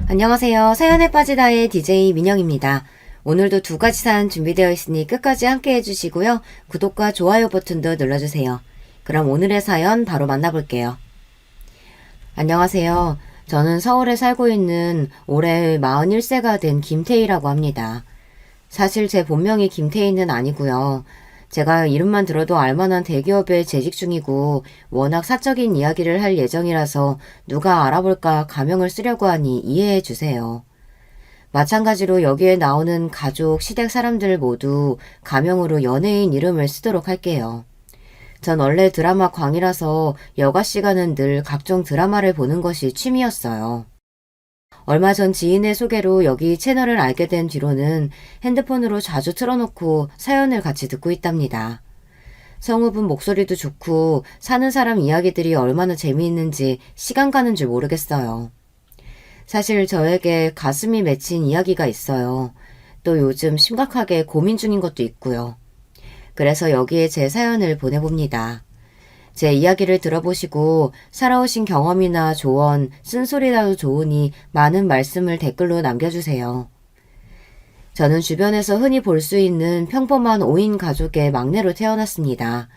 안녕하세요. 사연에 빠지다의 DJ 민영입니다. 오늘도 두 가지 사연 준비되어 있으니 끝까지 함께 해주시고요. 구독과 좋아요 버튼도 눌러주세요. 그럼 오늘의 사연 바로 만나볼게요. 안녕하세요. 저는 서울에 살고 있는 올해 41세가 된 김태희라고 합니다. 사실 제 본명이 김태희는 아니고요. 제가 이름만 들어도 알만한 대기업에 재직 중이고 워낙 사적인 이야기를 할 예정이라서 누가 알아볼까 가명을 쓰려고 하니 이해해 주세요. 마찬가지로 여기에 나오는 가족, 시댁 사람들 모두 가명으로 연예인 이름을 쓰도록 할게요. 전 원래 드라마 광이라서 여가 시간은 늘 각종 드라마를 보는 것이 취미였어요. 얼마 전 지인의 소개로 여기 채널을 알게 된 뒤로는 핸드폰으로 자주 틀어놓고 사연을 같이 듣고 있답니다. 성우분 목소리도 좋고 사는 사람 이야기들이 얼마나 재미있는지 시간 가는 줄 모르겠어요. 사실 저에게 가슴이 맺힌 이야기가 있어요. 또 요즘 심각하게 고민 중인 것도 있고요. 그래서 여기에 제 사연을 보내봅니다. 제 이야기를 들어보시고 살아오신 경험이나 조언, 쓴소리라도 좋으니 많은 말씀을 댓글로 남겨주세요. 저는 주변에서 흔히 볼 수 있는 평범한 5인 가족의 막내로 태어났습니다.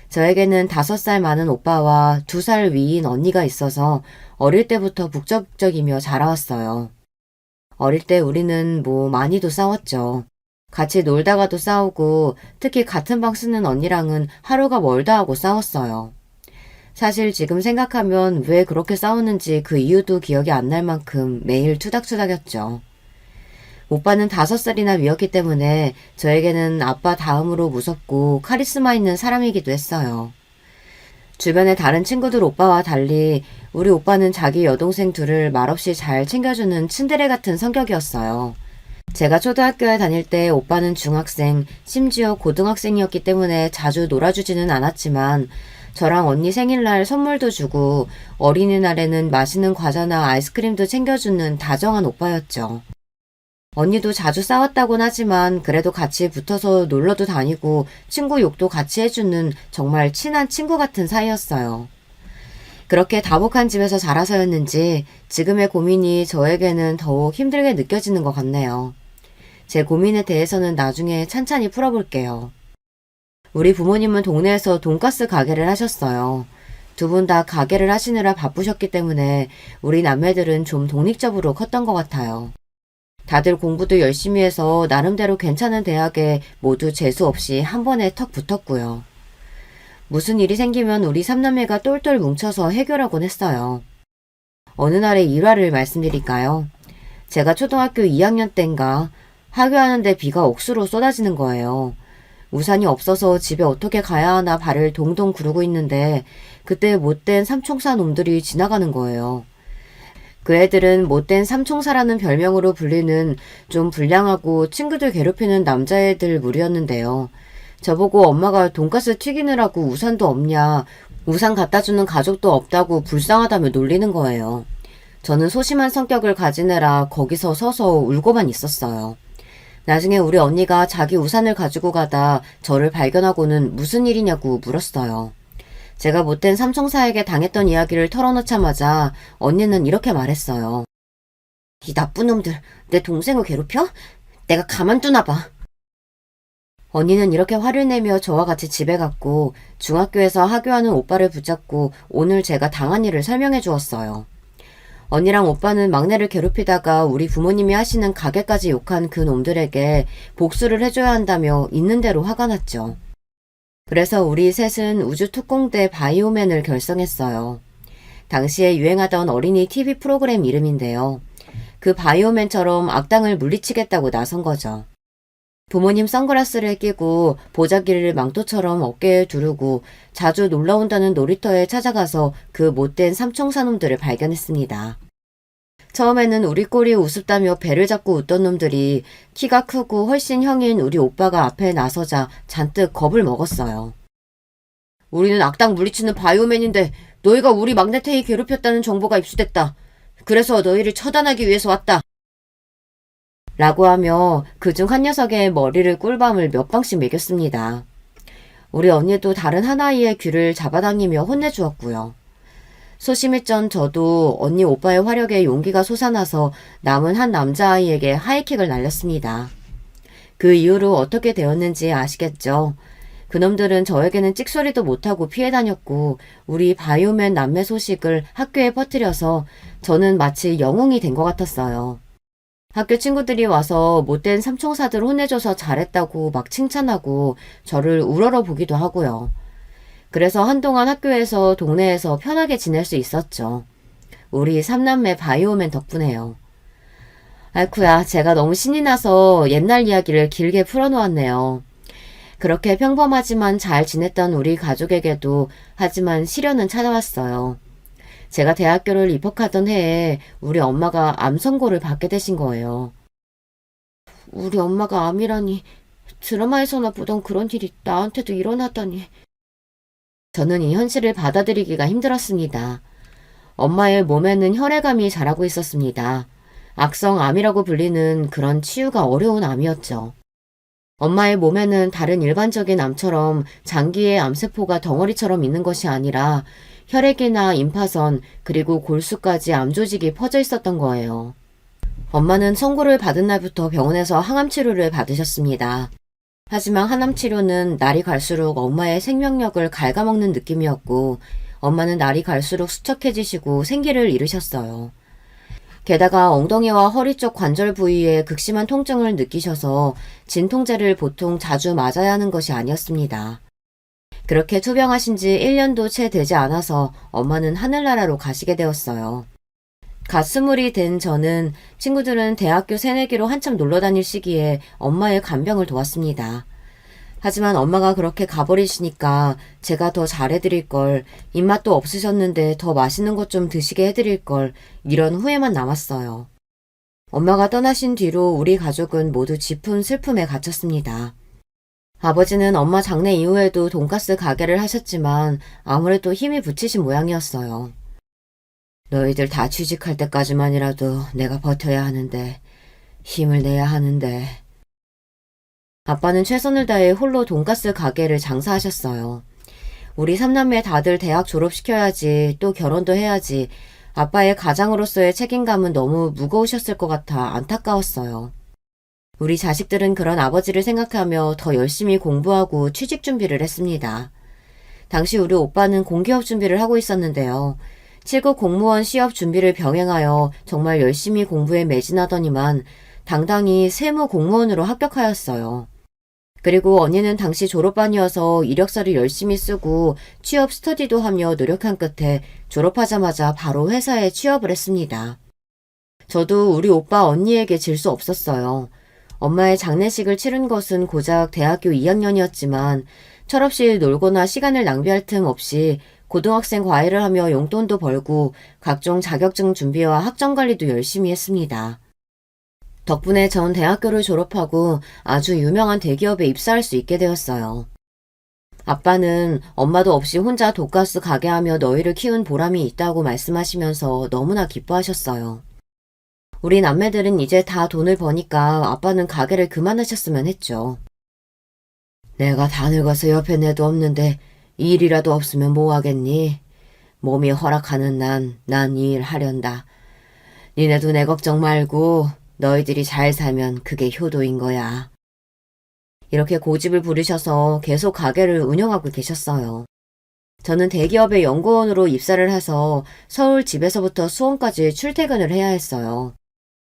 저에게는 5살 많은 오빠와 2살 위인 언니가 있어서 어릴 때부터 북적북적이며 자라왔어요. 어릴 때 우리는 많이도 싸웠죠. 같이 놀다가도 싸우고 특히 같은 방 쓰는 언니랑은 하루가 멀다 하고 싸웠어요. 사실 지금 생각하면 왜 그렇게 싸웠는지 그 이유도 기억이 안 날 만큼 매일 투닥투닥였죠. 오빠는 5살이나 위였기 때문에 저에게는 아빠 다음으로 무섭고 카리스마 있는 사람이기도 했어요. 주변의 다른 친구들 오빠와 달리 우리 오빠는 자기 여동생 둘을 말없이 잘 챙겨주는 츤데레 같은 성격이었어요. 제가 초등학교에 다닐 때 오빠는 중학생, 심지어 고등학생이었기 때문에 자주 놀아주지는 않았지만 저랑 언니 생일날 선물도 주고 어린이날에는 맛있는 과자나 아이스크림도 챙겨주는 다정한 오빠였죠. 언니도 자주 싸웠다곤 하지만 그래도 같이 붙어서 놀러도 다니고 친구 욕도 같이 해주는 정말 친한 친구 같은 사이였어요. 그렇게 다복한 집에서 자라서였는지 지금의 고민이 저에게는 더욱 힘들게 느껴지는 것 같네요. 제 고민에 대해서는 나중에 찬찬히 풀어볼게요. 우리 부모님은 동네에서 돈가스 가게를 하셨어요. 두 분 다 가게를 하시느라 바쁘셨기 때문에 우리 남매들은 좀 독립적으로 컸던 것 같아요. 다들 공부도 열심히 해서 나름대로 괜찮은 대학에 모두 재수 없이 한 번에 턱 붙었고요. 무슨 일이 생기면 우리 삼남매가 똘똘 뭉쳐서 해결하곤 했어요. 어느 날의 일화를 말씀드릴까요? 제가 초등학교 2학년 때인가 하교하는데 비가 억수로 쏟아지는 거예요. 우산이 없어서 집에 어떻게 가야 하나 발을 동동 구르고 있는데 그때 못된 삼총사 놈들이 지나가는 거예요. 그 애들은 못된 삼총사라는 별명으로 불리는 좀 불량하고 친구들 괴롭히는 남자애들 무리였는데요. 저보고 엄마가 돈가스 튀기느라고 우산도 없냐, 우산 갖다 주는 가족도 없다고 불쌍하다며 놀리는 거예요. 저는 소심한 성격을 가진 애라 거기서 서서 울고만 있었어요. 나중에 우리 언니가 자기 우산을 가지고 가다 저를 발견하고는 무슨 일이냐고 물었어요. 제가 못된 삼총사에게 당했던 이야기를 털어놓자마자 언니는 이렇게 말했어요. 이 나쁜 놈들, 내 동생을 괴롭혀? 내가 가만두나 봐. 언니는 이렇게 화를 내며 저와 같이 집에 갔고 중학교에서 하교하는 오빠를 붙잡고 오늘 제가 당한 일을 설명해 주었어요. 언니랑 오빠는 막내를 괴롭히다가 우리 부모님이 하시는 가게까지 욕한 그 놈들에게 복수를 해줘야 한다며 있는 대로 화가 났죠. 그래서 우리 셋은 우주특공대 바이오맨을 결성했어요. 당시에 유행하던 어린이 TV 프로그램 이름인데요. 그 바이오맨처럼 악당을 물리치겠다고 나선 거죠. 부모님 선글라스를 끼고 보자기를 망토처럼 어깨에 두르고 자주 놀러온다는 놀이터에 찾아가서 그 못된 삼총사놈들을 발견했습니다. 처음에는 우리 꼴이 우습다며 배를 잡고 웃던 놈들이 키가 크고 훨씬 형인 우리 오빠가 앞에 나서자 잔뜩 겁을 먹었어요. 우리는 악당 물리치는 바이오맨인데 너희가 우리 막내 태희 괴롭혔다는 정보가 입수됐다. 그래서 너희를 처단하기 위해서 왔다. 라고 하며 그중 한 녀석의 머리를 꿀밤을 몇 방씩 매겼습니다. 우리 언니도 다른 한 아이의 귀를 잡아당기며 혼내주었고요. 소심했 전 저도 언니 오빠의 화력에 용기가 솟아나서 남은 한 남자아이에게 하이킥을 날렸습니다. 그 이후로 어떻게 되었는지 아시겠죠? 그놈들은 저에게는 찍소리도 못하고 피해 다녔고 우리 바이오맨 남매 소식을 학교에 퍼뜨려서 저는 마치 영웅이 된 것 같았어요. 학교 친구들이 와서 못된 삼총사들 혼내줘서 잘했다고 막 칭찬하고 저를 우러러 보기도 하고요. 그래서 한동안 학교에서 동네에서 편하게 지낼 수 있었죠. 우리 삼남매 바이오맨 덕분에요. 아이쿠야, 제가 너무 신이 나서 옛날 이야기를 길게 풀어놓았네요. 그렇게 평범하지만 잘 지냈던 우리 가족에게도 하지만 시련은 찾아왔어요. 제가 대학교를 입학하던 해에 우리 엄마가 암 선고를 받게 되신 거예요. 우리 엄마가 암이라니, 드라마에서나 보던 그런 일이 나한테도 일어나다니. 저는 이 현실을 받아들이기가 힘들었습니다. 엄마의 몸에는 혈액암이 자라고 있었습니다. 악성암이라고 불리는 그런 치유가 어려운 암이었죠. 엄마의 몸에는 다른 일반적인 암처럼 장기의 암세포가 덩어리처럼 있는 것이 아니라 혈액이나 임파선 그리고 골수까지 암조직이 퍼져 있었던 거예요. 엄마는 선고를 받은 날부터 병원에서 항암치료를 받으셨습니다. 하지만 항암치료는 날이 갈수록 엄마의 생명력을 갉아먹는 느낌이었고 엄마는 날이 갈수록 수척해지시고 생기를 잃으셨어요. 게다가 엉덩이와 허리 쪽 관절 부위에 극심한 통증을 느끼셔서 진통제를 보통 자주 맞아야 하는 것이 아니었습니다. 그렇게 투병하신 지 1년도 채 되지 않아서 엄마는 하늘나라로 가시게 되었어요. 갓 20이 된 저는 친구들은 대학교 새내기로 한참 놀러 다닐 시기에 엄마의 간병을 도왔습니다. 하지만 엄마가 그렇게 가버리시니까 제가 더 잘해드릴 걸, 입맛도 없으셨는데 더 맛있는 것 좀 드시게 해드릴 걸, 이런 후회만 남았어요. 엄마가 떠나신 뒤로 우리 가족은 모두 짚은 슬픔에 갇혔습니다. 아버지는 엄마 장례 이후에도 돈가스 가게를 하셨지만 아무래도 힘이 붙이신 모양이었어요. 너희들 다 취직할 때까지만이라도 내가 버텨야 하는데, 힘을 내야 하는데. 아빠는 최선을 다해 홀로 돈가스 가게를 장사하셨어요. 우리 삼남매 다들 대학 졸업시켜야지, 또 결혼도 해야지. 아빠의 가장으로서의 책임감은 너무 무거우셨을 것 같아 안타까웠어요. 우리 자식들은 그런 아버지를 생각하며 더 열심히 공부하고 취직 준비를 했습니다. 당시 우리 오빠는 공기업 준비를 하고 있었는데요. 7급 공무원 시업 준비를 병행하여 정말 열심히 공부에 매진하더니만 당당히 세무 공무원으로 합격하였어요. 그리고 언니는 당시 졸업반이어서 이력서를 열심히 쓰고 취업 스터디도 하며 노력한 끝에 졸업하자마자 바로 회사에 취업을 했습니다. 저도 우리 오빠 언니에게 질 수 없었어요. 엄마의 장례식을 치른 것은 고작 대학교 2학년이었지만 철없이 놀거나 시간을 낭비할 틈 없이 고등학생 과외를 하며 용돈도 벌고 각종 자격증 준비와 학점 관리도 열심히 했습니다. 덕분에 전 대학교를 졸업하고 아주 유명한 대기업에 입사할 수 있게 되었어요. 아빠는 엄마도 없이 혼자 돈가스 가게 하며 너희를 키운 보람이 있다고 말씀하시면서 너무나 기뻐하셨어요. 우리 남매들은 이제 다 돈을 버니까 아빠는 가게를 그만하셨으면 했죠. 내가 다 늙어서 옆에 내도 없는데 이 일이라도 없으면 뭐 하겠니? 몸이 허락하는 난 이 일 하련다. 니네도 내 걱정 말고 너희들이 잘 살면 그게 효도인 거야. 이렇게 고집을 부리셔서 계속 가게를 운영하고 계셨어요. 저는 대기업의 연구원으로 입사를 해서 서울 집에서부터 수원까지 출퇴근을 해야 했어요.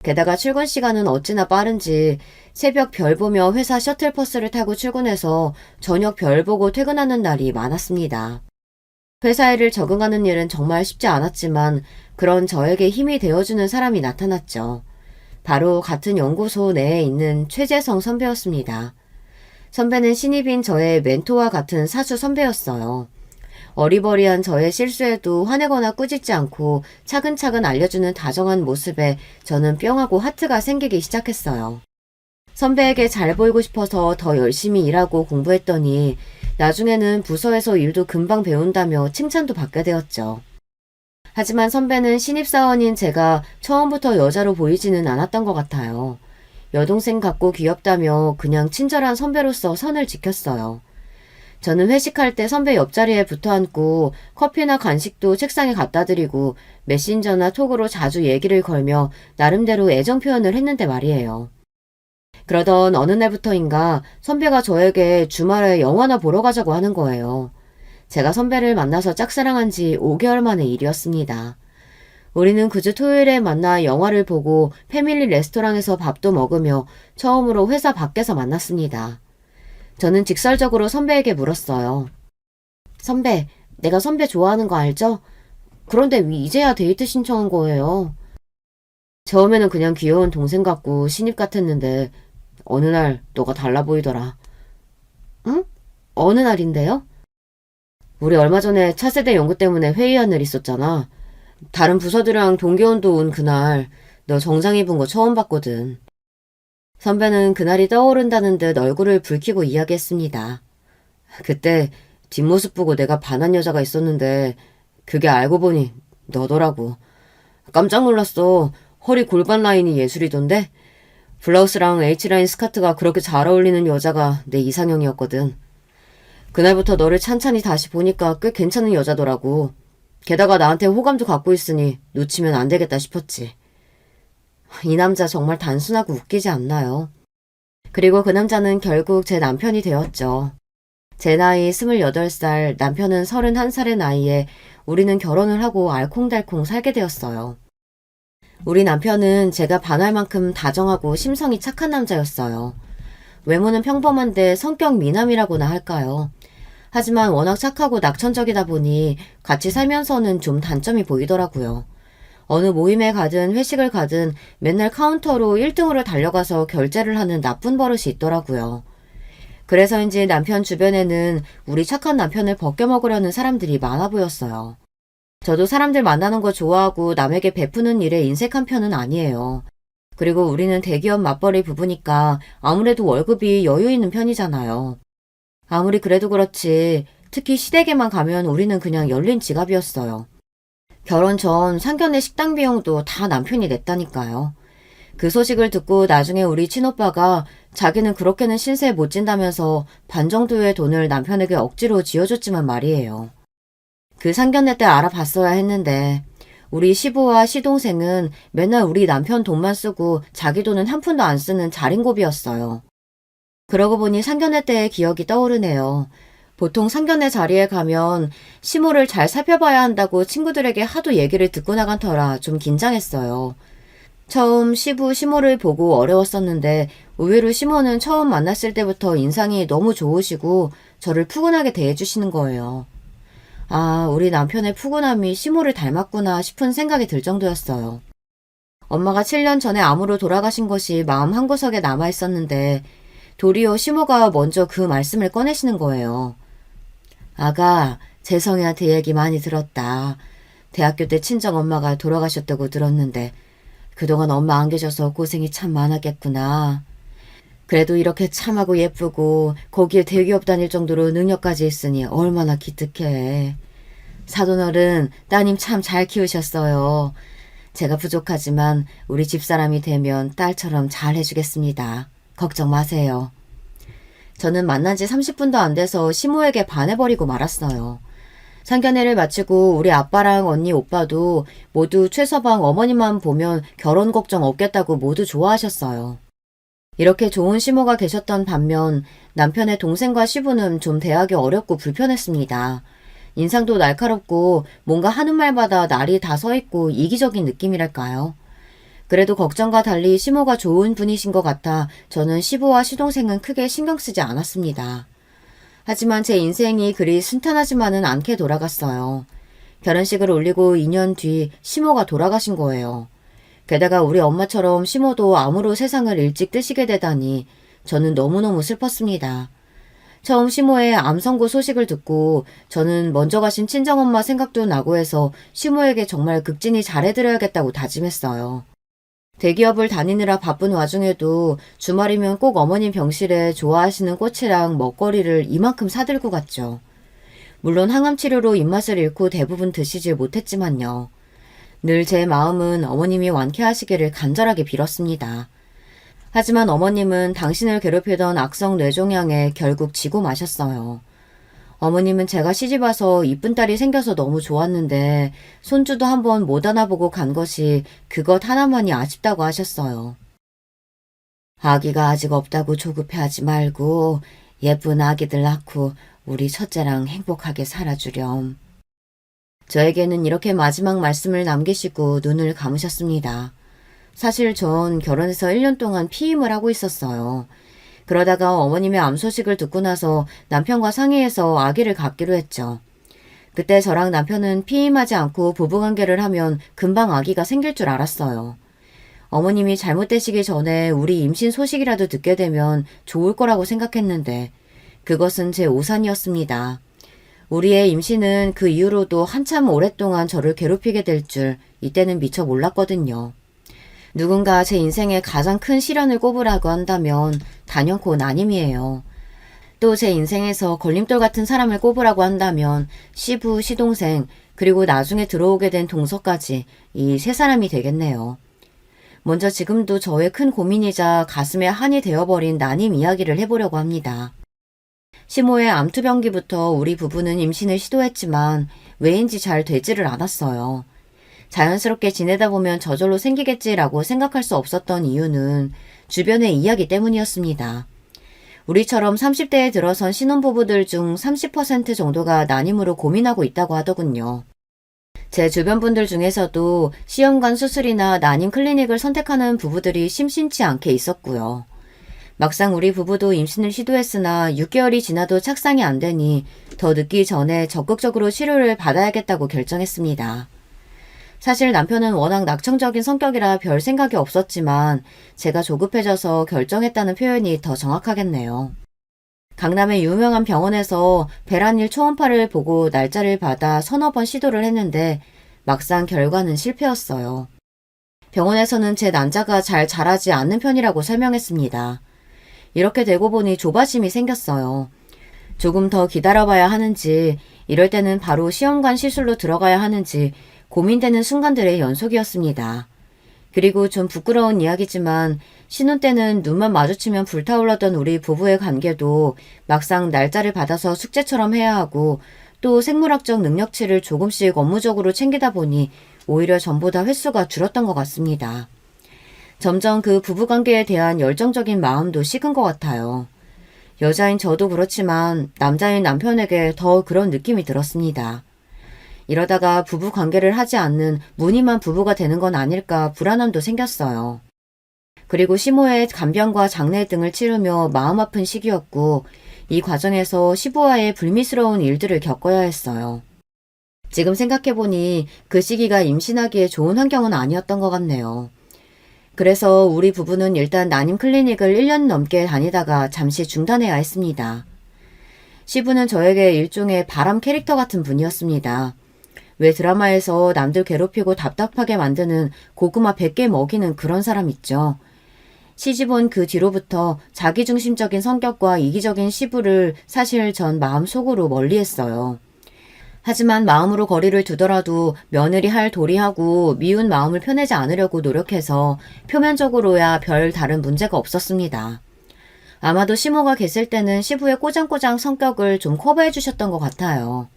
게다가 출근 시간은 어찌나 빠른지 새벽 별 보며 회사 셔틀버스를 타고 출근해서 저녁 별 보고 퇴근하는 날이 많았습니다. 회사 일을 적응하는 일은 정말 쉽지 않았지만 그런 저에게 힘이 되어주는 사람이 나타났죠. 바로 같은 연구소 내에 있는 최재성 선배였습니다. 선배는 신입인 저의 멘토와 같은 사수 선배였어요. 어리버리한 저의 실수에도 화내거나 꾸짖지 않고 차근차근 알려주는 다정한 모습에 저는 뿅하고 하트가 생기기 시작했어요. 선배에게 잘 보이고 싶어서 더 열심히 일하고 공부했더니 나중에는 부서에서 일도 금방 배운다며 칭찬도 받게 되었죠. 하지만 선배는 신입사원인 제가 처음부터 여자로 보이지는 않았던 것 같아요. 여동생 같고 귀엽다며 그냥 친절한 선배로서 선을 지켰어요. 저는 회식할 때 선배 옆자리에 붙어 앉고 커피나 간식도 책상에 갖다 드리고 메신저나 톡으로 자주 얘기를 걸며 나름대로 애정 표현을 했는데 말이에요. 그러던 어느 날부터인가 선배가 저에게 주말에 영화나 보러 가자고 하는 거예요. 제가 선배를 만나서 짝사랑한 지 5개월 만의 일이었습니다. 우리는 그 주 토요일에 만나 영화를 보고 패밀리 레스토랑에서 밥도 먹으며 처음으로 회사 밖에서 만났습니다. 저는 직설적으로 선배에게 물었어요. 선배, 내가 선배 좋아하는 거 알죠? 그런데 왜 이제야 데이트 신청한 거예요? 처음에는 그냥 귀여운 동생 같고 신입 같았는데 어느 날 너가 달라 보이더라. 응? 어느 날인데요? 우리 얼마 전에 차세대 연구 때문에 회의한 일 있었잖아. 다른 부서들이랑 동계원도 온 그날 너 정장 입은 거 처음 봤거든. 선배는 그날이 떠오른다는 듯 얼굴을 붉히고 이야기했습니다. 그때 뒷모습 보고 내가 반한 여자가 있었는데 그게 알고 보니 너더라고. 깜짝 놀랐어. 허리 골반 라인이 예술이던데? 블라우스랑 H라인 스커트가 그렇게 잘 어울리는 여자가 내 이상형이었거든. 그날부터 너를 찬찬히 다시 보니까 꽤 괜찮은 여자더라고. 게다가 나한테 호감도 갖고 있으니 놓치면 안 되겠다 싶었지. 이 남자 정말 단순하고 웃기지 않나요? 그리고 그 남자는 결국 제 남편이 되었죠. 제 나이 28살, 남편은 31살의 나이에 우리는 결혼을 하고 알콩달콩 살게 되었어요. 우리 남편은 제가 반할 만큼 다정하고 심성이 착한 남자였어요. 외모는 평범한데 성격 미남이라고나 할까요? 하지만 워낙 착하고 낙천적이다 보니 같이 살면서는 좀 단점이 보이더라고요. 어느 모임에 가든 회식을 가든 맨날 카운터로 1등으로 달려가서 결제를 하는 나쁜 버릇이 있더라고요. 그래서인지 남편 주변에는 우리 착한 남편을 벗겨먹으려는 사람들이 많아 보였어요. 저도 사람들 만나는 거 좋아하고 남에게 베푸는 일에 인색한 편은 아니에요. 그리고 우리는 대기업 맞벌이 부부니까 아무래도 월급이 여유 있는 편이잖아요. 아무리 그래도 그렇지 특히 시댁에만 가면 우리는 그냥 열린 지갑이었어요. 결혼 전 상견례 식당 비용도 다 남편이 냈다니까요. 그 소식을 듣고 나중에 우리 친오빠가 자기는 그렇게는 신세 못 진다면서 반 정도의 돈을 남편에게 억지로 쥐어줬지만 말이에요. 그 상견례 때 알아봤어야 했는데 우리 시부와 시동생은 맨날 우리 남편 돈만 쓰고 자기 돈은 한 푼도 안 쓰는 자린고비였어요. 그러고 보니 상견례 때의 기억이 떠오르네요. 보통 상견례 자리에 가면 시모를 잘 살펴봐야 한다고 친구들에게 하도 얘기를 듣고 나간 터라 좀 긴장했어요. 처음 시부 시모를 보고 어려웠었는데 의외로 시모는 처음 만났을 때부터 인상이 너무 좋으시고 저를 푸근하게 대해주시는 거예요. 아, 우리 남편의 푸근함이 시모를 닮았구나 싶은 생각이 들 정도였어요. 엄마가 7년 전에 암으로 돌아가신 것이 마음 한구석에 남아있었는데 도리어 시모가 먼저 그 말씀을 꺼내시는 거예요. 아가, 재성이한테 얘기 많이 들었다. 대학교 때 친정엄마가 돌아가셨다고 들었는데 그동안 엄마 안 계셔서 고생이 참 많았겠구나. 그래도 이렇게 참하고 예쁘고 거기에 대기업 다닐 정도로 능력까지 있으니 얼마나 기특해. 사돈어른 따님 참 잘 키우셨어요. 제가 부족하지만 우리 집사람이 되면 딸처럼 잘 해주겠습니다. 걱정 마세요. 저는 만난 지 30분도 안 돼서 시모에게 반해버리고 말았어요. 상견례를 마치고 우리 아빠랑 언니 오빠도 모두 최서방 어머니만 보면 결혼 걱정 없겠다고 모두 좋아하셨어요. 이렇게 좋은 시모가 계셨던 반면 남편의 동생과 시부는 좀 대하기 어렵고 불편했습니다. 인상도 날카롭고 뭔가 하는 말마다 날이 다 서있고 이기적인 느낌이랄까요. 그래도 걱정과 달리 시모가 좋은 분이신 것 같아 저는 시부와 시동생은 크게 신경 쓰지 않았습니다. 하지만 제 인생이 그리 순탄하지만은 않게 돌아갔어요. 결혼식을 올리고 2년 뒤 시모가 돌아가신 거예요. 게다가 우리 엄마처럼 시모도 암으로 세상을 일찍 뜨시게 되다니 저는 너무너무 슬펐습니다. 처음 시모의 암 선고 소식을 듣고 저는 먼저 가신 친정엄마 생각도 나고 해서 시모에게 정말 극진히 잘해드려야겠다고 다짐했어요. 대기업을 다니느라 바쁜 와중에도 주말이면 꼭 어머님 병실에 좋아하시는 꽃이랑 먹거리를 이만큼 사들고 갔죠. 물론 항암치료로 입맛을 잃고 대부분 드시질 못했지만요. 늘 제 마음은 어머님이 완쾌하시기를 간절하게 빌었습니다. 하지만 어머님은 당신을 괴롭히던 악성 뇌종양에 결국 지고 마셨어요. 어머님은 제가 시집와서 이쁜 딸이 생겨서 너무 좋았는데 손주도 한번 못 안아보고 간 것이 그것 하나만이 아쉽다고 하셨어요. 아기가 아직 없다고 조급해하지 말고 예쁜 아기들 낳고 우리 첫째랑 행복하게 살아주렴. 저에게는 이렇게 마지막 말씀을 남기시고 눈을 감으셨습니다. 사실 전 결혼해서 1년 동안 피임을 하고 있었어요. 그러다가 어머님의 암 소식을 듣고 나서 남편과 상의해서 아기를 갖기로 했죠. 그때 저랑 남편은 피임하지 않고 부부관계를 하면 금방 아기가 생길 줄 알았어요. 어머님이 잘못되시기 전에 우리 임신 소식이라도 듣게 되면 좋을 거라고 생각했는데 그것은 제 오산이었습니다. 우리의 임신은 그 이후로도 한참 오랫동안 저를 괴롭히게 될 줄 이때는 미처 몰랐거든요. 누군가 제 인생에 가장 큰 시련을 꼽으라고 한다면 단연코 나님이에요. 또 제 인생에서 걸림돌 같은 사람을 꼽으라고 한다면 시부, 시동생, 그리고 나중에 들어오게 된 동서까지 이 세 사람이 되겠네요. 먼저 지금도 저의 큰 고민이자 가슴에 한이 되어버린 나님 이야기를 해보려고 합니다. 시모의 암투병기부터 우리 부부는 임신을 시도했지만 왜인지 잘 되지를 않았어요. 자연스럽게 지내다 보면 저절로 생기겠지라고 생각할 수 없었던 이유는 주변의 이야기 때문이었습니다. 우리처럼 30대에 들어선 신혼부부들 중 30% 정도가 난임으로 고민하고 있다고 하더군요. 제 주변 분들 중에서도 시험관 수술이나 난임 클리닉을 선택하는 부부들이 심심치 않게 있었고요. 막상 우리 부부도 임신을 시도했으나 6개월이 지나도 착상이 안 되니 더 늦기 전에 적극적으로 치료를 받아야겠다고 결정했습니다. 사실 남편은 워낙 낙천적인 성격이라 별 생각이 없었지만 제가 조급해져서 결정했다는 표현이 더 정확하겠네요. 강남의 유명한 병원에서 배란일 초음파를 보고 날짜를 받아 서너 번 시도를 했는데 막상 결과는 실패였어요. 병원에서는 제 난자가 잘 자라지 않는 편이라고 설명했습니다. 이렇게 되고 보니 조바심이 생겼어요. 조금 더 기다려봐야 하는지, 이럴 때는 바로 시험관 시술로 들어가야 하는지 고민되는 순간들의 연속이었습니다. 그리고 좀 부끄러운 이야기지만 신혼 때는 눈만 마주치면 불타올랐던 우리 부부의 관계도 막상 날짜를 받아서 숙제처럼 해야 하고 또 생물학적 능력치를 조금씩 업무적으로 챙기다 보니 오히려 전보다 횟수가 줄었던 것 같습니다. 점점 그 부부관계에 대한 열정적인 마음도 식은 것 같아요. 여자인 저도 그렇지만 남자인 남편에게 더 그런 느낌이 들었습니다. 이러다가 부부관계를 하지 않는 무늬만 부부가 되는 건 아닐까 불안함도 생겼어요. 그리고 시모의 간병과 장례 등을 치르며 마음 아픈 시기였고 이 과정에서 시부와의 불미스러운 일들을 겪어야 했어요. 지금 생각해보니 그 시기가 임신하기에 좋은 환경은 아니었던 것 같네요. 그래서 우리 부부는 일단 난임 클리닉을 1년 넘게 다니다가 잠시 중단해야 했습니다. 시부는 저에게 일종의 바람 캐릭터 같은 분이었습니다. 왜 드라마에서 남들 괴롭히고 답답하게 만드는 고구마 100개 먹이는 그런 사람 있죠. 시집 온 그 뒤로부터 자기중심적인 성격과 이기적인 시부를 사실 전 마음속으로 멀리했어요. 하지만 마음으로 거리를 두더라도 며느리 할 도리하고 미운 마음을 표내지 않으려고 노력해서 표면적으로야 별 다른 문제가 없었습니다. 아마도 시모가 계실 때는 시부의 꼬장꼬장 성격을 좀 커버해 주셨던 것 같아요.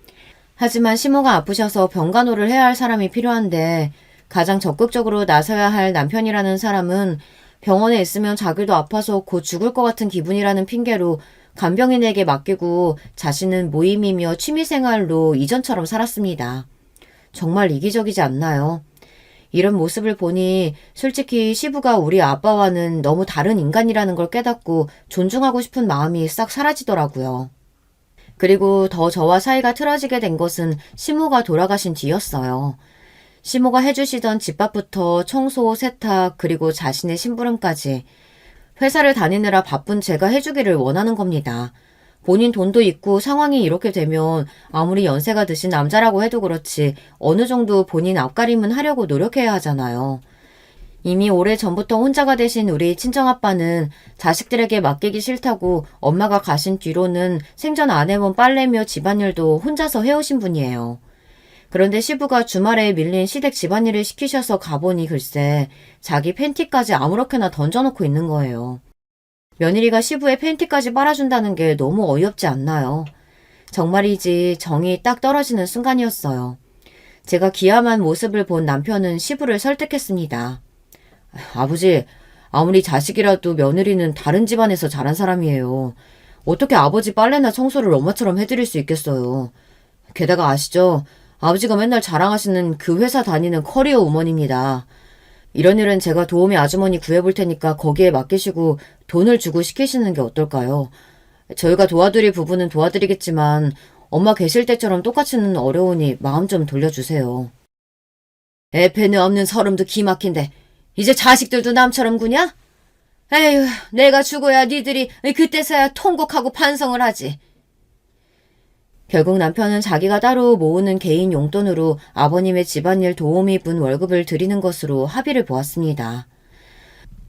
하지만 시모가 아프셔서 병간호를 해야 할 사람이 필요한데 가장 적극적으로 나서야 할 남편이라는 사람은 병원에 있으면 자기도 아파서 곧 죽을 것 같은 기분이라는 핑계로 간병인에게 맡기고 자신은 모임이며 취미생활로 이전처럼 살았습니다. 정말 이기적이지 않나요? 이런 모습을 보니 솔직히 시부가 우리 아빠와는 너무 다른 인간이라는 걸 깨닫고 존중하고 싶은 마음이 싹 사라지더라고요. 그리고 더 저와 사이가 틀어지게 된 것은 시모가 돌아가신 뒤였어요. 시모가 해주시던 집밥부터 청소, 세탁, 그리고 자신의 심부름까지 회사를 다니느라 바쁜 제가 해주기를 원하는 겁니다. 본인 돈도 있고 상황이 이렇게 되면 아무리 연세가 드신 남자라고 해도 그렇지 어느 정도 본인 앞가림은 하려고 노력해야 하잖아요. 이미 오래전부터 혼자가 되신 우리 친정아빠는 자식들에게 맡기기 싫다고 엄마가 가신 뒤로는 생전 안 해본 빨래며 집안일도 혼자서 해오신 분이에요. 그런데 시부가 주말에 밀린 시댁 집안일을 시키셔서 가보니 글쎄 자기 팬티까지 아무렇게나 던져놓고 있는 거예요. 며느리가 시부의 팬티까지 빨아준다는 게 너무 어이없지 않나요? 정말이지 정이 딱 떨어지는 순간이었어요. 제가 기함한 모습을 본 남편은 시부를 설득했습니다. 아버지, 아무리 자식이라도 며느리는 다른 집안에서 자란 사람이에요. 어떻게 아버지 빨래나 청소를 엄마처럼 해드릴 수 있겠어요. 게다가 아시죠? 아버지가 맨날 자랑하시는 그 회사 다니는 커리어 우먼입니다. 이런 일은 제가 도우미 아주머니 구해볼 테니까 거기에 맡기시고 돈을 주고 시키시는 게 어떨까요? 저희가 도와드릴 부분은 도와드리겠지만 엄마 계실 때처럼 똑같이는 어려우니 마음 좀 돌려주세요. 애패는 없는 서름도 기막힌데 이제 자식들도 남처럼 구냐? 에휴, 내가 죽어야 니들이 그때서야 통곡하고 반성을 하지. 결국 남편은 자기가 따로 모으는 개인 용돈으로 아버님의 집안일 도우미 분 월급을 드리는 것으로 합의를 보았습니다.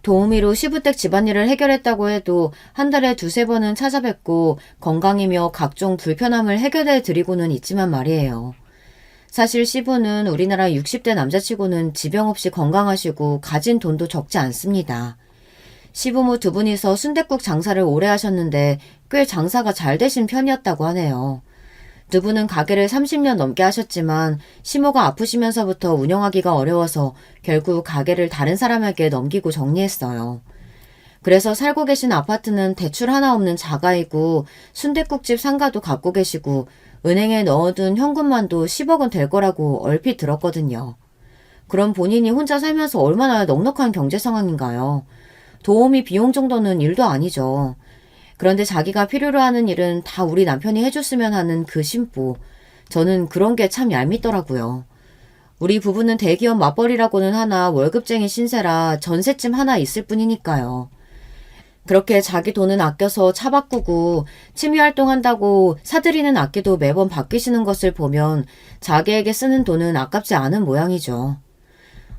도우미로 시부댁 집안일을 해결했다고 해도 한 달에 두세 번은 찾아뵙고 건강이며 각종 불편함을 해결해 드리고는 있지만 말이에요. 사실 시부는 우리나라 60대 남자치고는 지병 없이 건강하시고 가진 돈도 적지 않습니다. 시부모 두 분이서 순댓국 장사를 오래 하셨는데 꽤 장사가 잘 되신 편이었다고 하네요. 두 분은 가게를 30년 넘게 하셨지만 시모가 아프시면서부터 운영하기가 어려워서 결국 가게를 다른 사람에게 넘기고 정리했어요. 그래서 살고 계신 아파트는 대출 하나 없는 자가이고 순댓국집 상가도 갖고 계시고 은행에 넣어둔 현금만도 10억은 될 거라고 얼핏 들었거든요. 그럼 본인이 혼자 살면서 얼마나 넉넉한 경제 상황인가요? 도우미 비용 정도는 일도 아니죠. 그런데 자기가 필요로 하는 일은 다 우리 남편이 해줬으면 하는 그 심보. 저는 그런 게 참 얄밉더라고요. 우리 부부는 대기업 맞벌이라고는 하나 월급쟁이 신세라 전셋집 하나 있을 뿐이니까요. 그렇게 자기 돈은 아껴서 차 바꾸고 취미활동한다고 사들이는 악기도 매번 바뀌시는 것을 보면 자기에게 쓰는 돈은 아깝지 않은 모양이죠.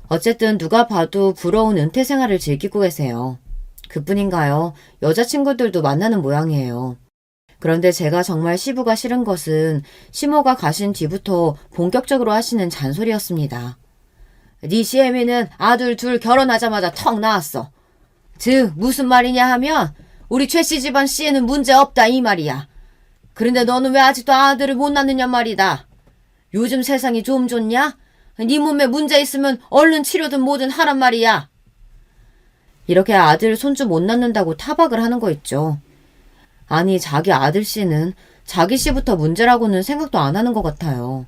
어쨌든 누가 봐도 부러운 은퇴 생활을 즐기고 계세요. 그뿐인가요? 여자친구들도 만나는 모양이에요. 그런데 제가 정말 시부가 싫은 것은 시모가 가신 뒤부터 본격적으로 하시는 잔소리였습니다. 네 시애미는 아들 둘 결혼하자마자 턱 나왔어. 즉 무슨 말이냐 하면 우리 최씨 집안 씨에는 문제 없다 이 말이야. 그런데 너는 왜 아직도 아들을 못 낳느냐 말이다. 요즘 세상이 좀 좋냐? 네 몸에 문제 있으면 얼른 치료든 뭐든 하란 말이야. 이렇게 아들 손주 못 낳는다고 타박을 하는 거 있죠. 아니 자기 아들 씨는 자기 씨부터 문제라고는 생각도 안 하는 것 같아요.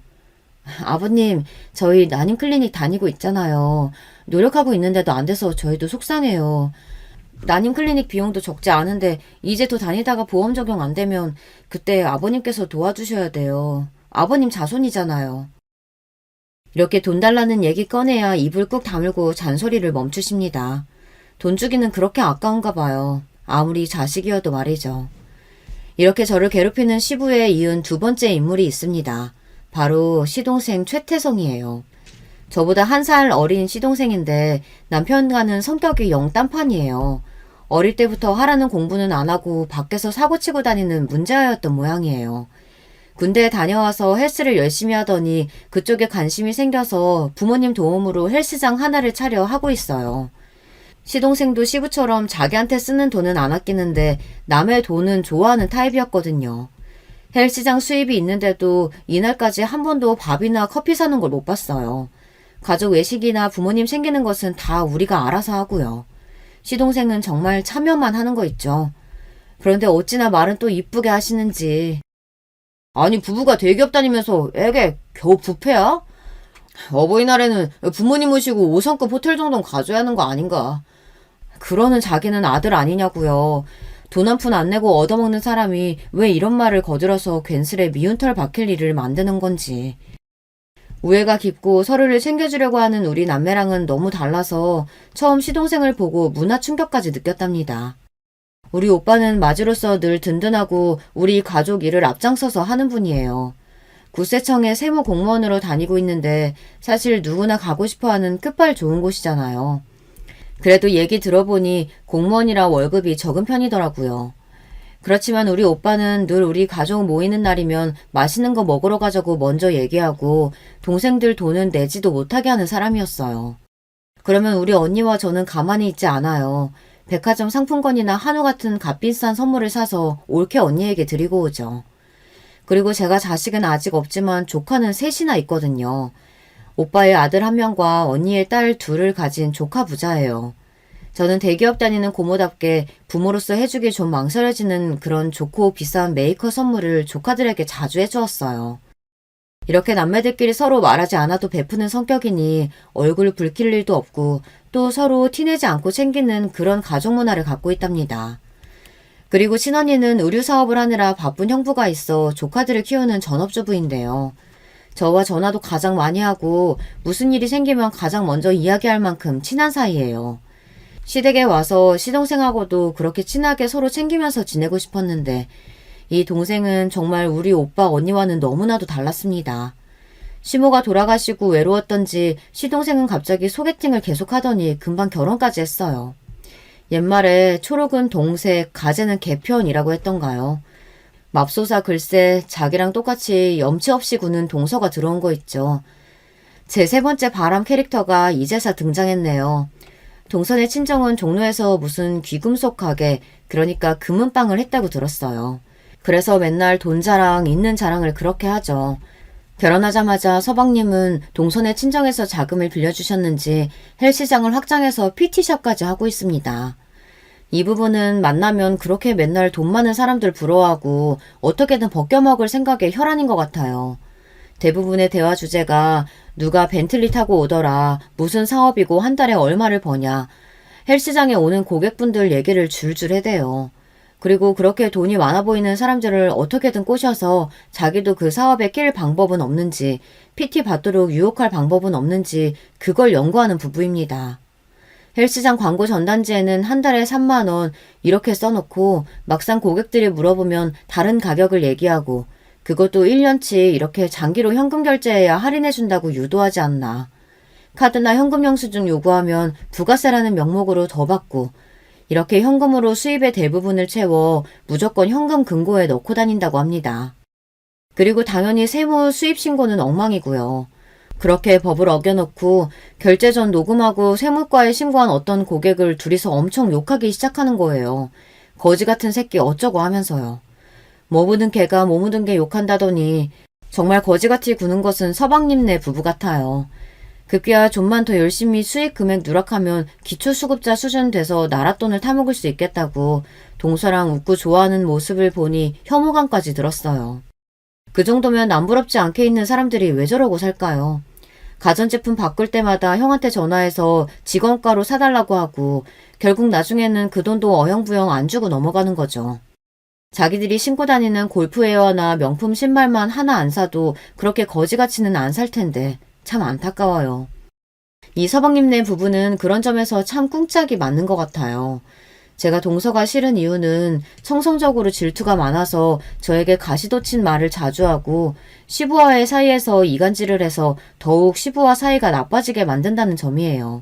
아버님, 저희 난임클리닉 다니고 있잖아요. 노력하고 있는데도 안 돼서 저희도 속상해요. 난임클리닉 비용도 적지 않은데 이제 더 다니다가 보험 적용 안 되면 그때 아버님께서 도와주셔야 돼요. 아버님 자손이잖아요. 이렇게 돈 달라는 얘기 꺼내야 입을 꾹 다물고 잔소리를 멈추십니다. 돈 주기는 그렇게 아까운가 봐요. 아무리 자식이어도 말이죠. 이렇게 저를 괴롭히는 시부에 이은 두 번째 인물이 있습니다. 바로 시동생 최태성이에요. 저보다 1살 어린 시동생인데 남편과는 성격이 영 딴판이에요. 어릴 때부터 하라는 공부는 안 하고 밖에서 사고치고 다니는 문제아였던 모양이에요. 군대에 다녀와서 헬스를 열심히 하더니 그쪽에 관심이 생겨서 부모님 도움으로 헬스장 하나를 차려 하고 있어요. 시동생도 시부처럼 자기한테 쓰는 돈은 안 아끼는데 남의 돈은 좋아하는 타입이었거든요. 헬스장 수입이 있는데도 이날까지 한 번도 밥이나 커피 사는 걸 못 봤어요. 가족 외식이나 부모님 챙기는 것은 다 우리가 알아서 하고요. 시동생은 정말 참여만 하는 거 있죠. 그런데 어찌나 말은 또 이쁘게 하시는지. 아니 부부가 대기업 다니면서 애게 겨우 뷔페야? 어버이날에는 부모님 모시고 5성급 호텔 정도는 가줘야 하는 거 아닌가. 그러는 자기는 아들 아니냐고요. 돈 한 푼 안 내고 얻어먹는 사람이 왜 이런 말을 거들어서 괜스레 미운 털 박힐 일을 만드는 건지. 우애가 깊고 서로를 챙겨주려고 하는 우리 남매랑은 너무 달라서 처음 시동생을 보고 문화 충격까지 느꼈답니다. 우리 오빠는 맞이로서 늘 든든하고 우리 가족 일을 앞장서서 하는 분이에요. 국세청에 세무 공무원으로 다니고 있는데 사실 누구나 가고 싶어하는 끝발 좋은 곳이잖아요. 그래도 얘기 들어보니 공무원이라 월급이 적은 편이더라고요. 그렇지만 우리 오빠는 늘 우리 가족 모이는 날이면 맛있는 거 먹으러 가자고 먼저 얘기하고 동생들 돈은 내지도 못하게 하는 사람이었어요. 그러면 우리 언니와 저는 가만히 있지 않아요. 백화점 상품권이나 한우 같은 값비싼 선물을 사서 올케 언니에게 드리고 오죠. 그리고 제가 자식은 아직 없지만 조카는 셋이나 있거든요. 오빠의 아들 한 명과 언니의 딸 둘을 가진 조카 부자예요. 저는 대기업 다니는 고모답게 부모로서 해주기 좀 망설여지는 그런 좋고 비싼 메이커 선물을 조카들에게 자주 해주었어요. 이렇게 남매들끼리 서로 말하지 않아도 베푸는 성격이니 얼굴 붉힐 일도 없고 또 서로 티내지 않고 챙기는 그런 가족 문화를 갖고 있답니다. 그리고 친언니는 의류 사업을 하느라 바쁜 형부가 있어 조카들을 키우는 전업주부인데요. 저와 전화도 가장 많이 하고 무슨 일이 생기면 가장 먼저 이야기할 만큼 친한 사이예요. 시댁에 와서 시동생하고도 그렇게 친하게 서로 챙기면서 지내고 싶었는데 이 동생은 정말 우리 오빠 언니와는 너무나도 달랐습니다. 시모가 돌아가시고 외로웠던지 시동생은 갑자기 소개팅을 계속하더니 금방 결혼까지 했어요. 옛말에 초록은 동색, 가재는 개편이라고 했던가요. 맙소사 글쎄 자기랑 똑같이 염치 없이 구는 동서가 들어온 거 있죠. 제 세 번째 바람 캐릭터가 이제서 등장했네요. 동선의 친정은 종로에서 무슨 귀금속 가게, 그러니까 금은방을 했다고 들었어요. 그래서 맨날 돈 자랑, 있는 자랑을 그렇게 하죠. 결혼하자마자 서방님은 동선의 친정에서 자금을 빌려주셨는지 헬스장을 확장해서 PT샵까지 하고 있습니다. 이 부분은 만나면 그렇게 맨날 돈 많은 사람들 부러워하고 어떻게든 벗겨먹을 생각에 혈안인 것 같아요. 대부분의 대화 주제가 누가 벤틀리 타고 오더라, 무슨 사업이고 한 달에 얼마를 버냐, 헬스장에 오는 고객분들 얘기를 줄줄 해대요. 그리고 그렇게 돈이 많아 보이는 사람들을 어떻게든 꼬셔서 자기도 그 사업에 낄 방법은 없는지, PT 받도록 유혹할 방법은 없는지 그걸 연구하는 부부입니다. 헬스장 광고 전단지에는 한 달에 3만 원 이렇게 써놓고 막상 고객들이 물어보면 다른 가격을 얘기하고 그것도 1년치 이렇게 장기로 현금 결제해야 할인해준다고 유도하지 않나. 카드나 현금 영수증 요구하면 부가세라는 명목으로 더 받고 이렇게 현금으로 수입의 대부분을 채워 무조건 현금 금고에 넣고 다닌다고 합니다. 그리고 당연히 세무 수입 신고는 엉망이고요. 그렇게 법을 어겨놓고 결제 전 녹음하고 세무과에 신고한 어떤 고객을 둘이서 엄청 욕하기 시작하는 거예요. 거지 같은 새끼 어쩌고 하면서요. 뭐 묻은 개가 뭐 묻은 개 욕한다더니 정말 거지같이 구는 것은 서방님네 부부 같아요. 급기야 좀만 더 열심히 수익 금액 누락하면 기초수급자 수준 돼서 나라 돈을 타먹을 수 있겠다고 동서랑 웃고 좋아하는 모습을 보니 혐오감까지 들었어요. 그 정도면 남부럽지 않게 있는 사람들이 왜 저러고 살까요? 가전제품 바꿀 때마다 형한테 전화해서 직원가로 사달라고 하고 결국 나중에는 그 돈도 어영부영 안 주고 넘어가는 거죠. 자기들이 신고 다니는 골프웨어나 명품 신발만 하나 안 사도 그렇게 거지같이는 안 살 텐데 참 안타까워요. 이 서방님네 부부는 그런 점에서 참 꿍짝이 맞는 것 같아요. 제가 동서가 싫은 이유는 성성적으로 질투가 많아서 저에게 가시돋친 말을 자주 하고 시부와의 사이에서 이간질을 해서 더욱 시부와 사이가 나빠지게 만든다는 점이에요.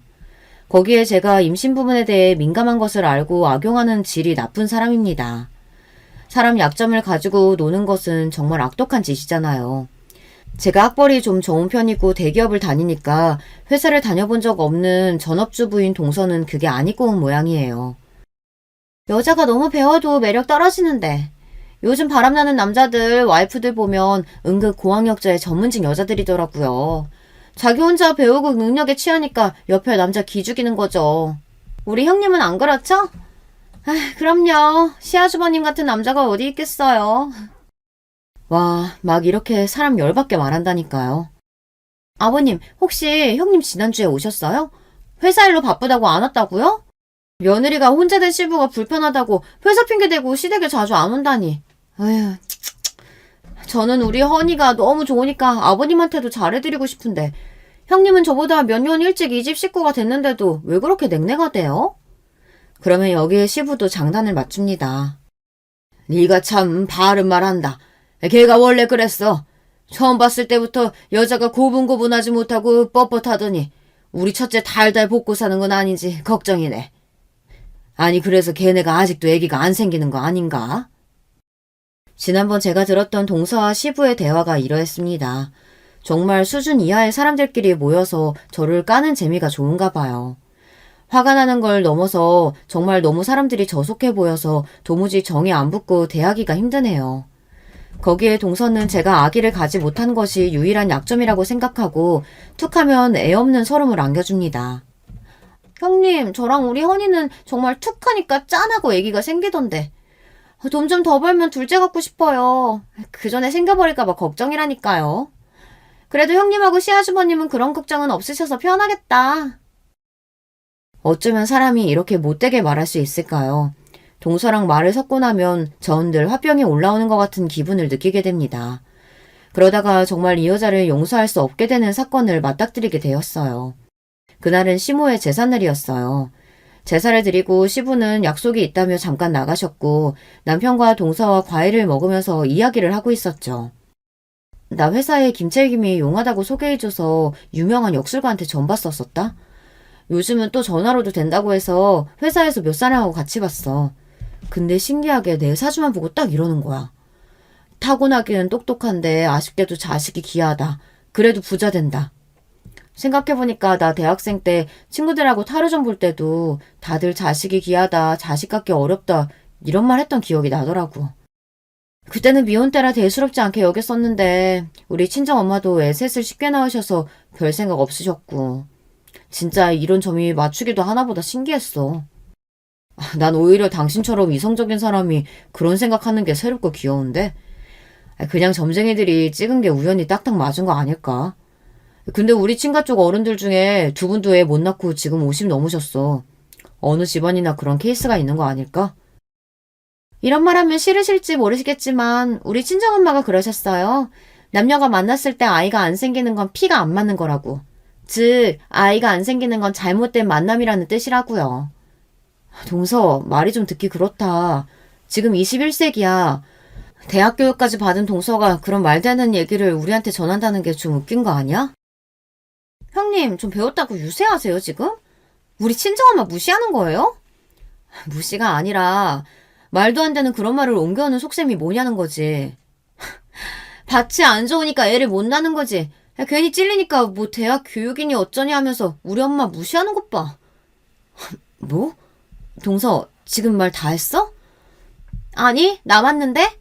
거기에 제가 임신 부분에 대해 민감한 것을 알고 악용하는 질이 나쁜 사람입니다. 사람 약점을 가지고 노는 것은 정말 악독한 짓이잖아요. 제가 학벌이 좀 좋은 편이고 대기업을 다니니까 회사를 다녀본 적 없는 전업주부인 동서는 그게 안 입고 온 모양이에요. 여자가 너무 배워도 매력 떨어지는데 요즘 바람나는 남자들 와이프들 보면 은근 고학력자의 전문직 여자들이더라고요. 자기 혼자 배우고 능력에 취하니까 옆에 남자 기죽이는 거죠. 우리 형님은 안 그렇죠? 그럼요. 시아주버님 같은 남자가 어디 있겠어요. 와, 막 이렇게 사람 열받게 말한다니까요. 아버님, 혹시 형님 지난주에 오셨어요? 회사 일로 바쁘다고 안 왔다고요? 며느리가 혼자 된 시부가 불편하다고 회사 핑계대고 시댁에 자주 안 온다니. 에휴, 저는 우리 허니가 너무 좋으니까 아버님한테도 잘해드리고 싶은데 형님은 저보다 몇 년 일찍 이 집 식구가 됐는데도 왜 그렇게 냉랭하대요? 그러면 여기에 시부도 장단을 맞춥니다. 네가 참 바른 말 한다. 걔가 원래 그랬어. 처음 봤을 때부터 여자가 고분고분하지 못하고 뻣뻣하더니 우리 첫째 달달 볶고 사는 건 아닌지 걱정이네. 아니 그래서 걔네가 아직도 애기가 안 생기는 거 아닌가? 지난번 제가 들었던 동서와 시부의 대화가 이러했습니다. 정말 수준 이하의 사람들끼리 모여서 저를 까는 재미가 좋은가 봐요. 화가 나는 걸 넘어서 정말 너무 사람들이 저속해 보여서 도무지 정이 안 붙고 대하기가 힘드네요. 거기에 동서는 제가 아기를 가지 못한 것이 유일한 약점이라고 생각하고 툭하면 애 없는 서름을 안겨줍니다. 형님, 저랑 우리 허니는 정말 툭하니까 짠하고 애기가 생기던데. 돈 좀 더 벌면 둘째 갖고 싶어요. 그 전에 생겨버릴까봐 걱정이라니까요. 그래도 형님하고 시아주버님은 그런 걱정은 없으셔서 편하겠다. 어쩌면 사람이 이렇게 못되게 말할 수 있을까요? 동서랑 말을 섞고 나면 전 늘 화병이 올라오는 것 같은 기분을 느끼게 됩니다. 그러다가 정말 이 여자를 용서할 수 없게 되는 사건을 맞닥뜨리게 되었어요. 그날은 시모의 제삿날이었어요. 제사를 드리고 시부는 약속이 있다며 잠깐 나가셨고 남편과 동서와 과일을 먹으면서 이야기를 하고 있었죠. 나 회사에 김책임이 용하다고 소개해줘서 유명한 역술가한테 전 봤었었다. 요즘은 또 전화로도 된다고 해서 회사에서 몇 사람하고 같이 봤어. 근데 신기하게 내 사주만 보고 딱 이러는 거야. 타고나기는 똑똑한데 아쉽게도 자식이 귀하다. 그래도 부자 된다. 생각해보니까 나 대학생 때 친구들하고 타로점 볼 때도 다들 자식이 귀하다, 자식 갖기 어렵다 이런 말 했던 기억이 나더라고. 그때는 미혼 때라 대수롭지 않게 여겼었는데 우리 친정엄마도 애 셋을 쉽게 낳으셔서 별 생각 없으셨고 진짜 이런 점이 맞추기도 하나보다 신기했어. 난 오히려 당신처럼 이성적인 사람이 그런 생각하는 게 새롭고 귀여운데 그냥 점쟁이들이 찍은 게 우연히 딱딱 맞은 거 아닐까? 근데 우리 친가 쪽 어른들 중에 두 분도 애 못 낳고 지금 50 넘으셨어. 어느 집안이나 그런 케이스가 있는 거 아닐까? 이런 말 하면 싫으실지 모르시겠지만 우리 친정엄마가 그러셨어요. 남녀가 만났을 때 아이가 안 생기는 건 피가 안 맞는 거라고. 즉 아이가 안 생기는 건 잘못된 만남이라는 뜻이라고요. 동서, 말이 좀 듣기 그렇다. 지금 21세기야. 대학 교육까지 받은 동서가 그런 말 되는 얘기를 우리한테 전한다는 게 좀 웃긴 거 아니야? 형님, 좀 배웠다고 유세하세요, 지금? 우리 친정엄마 무시하는 거예요? 무시가 아니라 말도 안 되는 그런 말을 옮겨오는 속셈이 뭐냐는 거지. 밭이 안 좋으니까 애를 못 낳는 거지. 괜히 찔리니까 뭐 대학 교육이니 어쩌니 하면서 우리 엄마 무시하는 것 봐. 뭐? 동서, 지금 말 다 했어? 아니, 남았는데?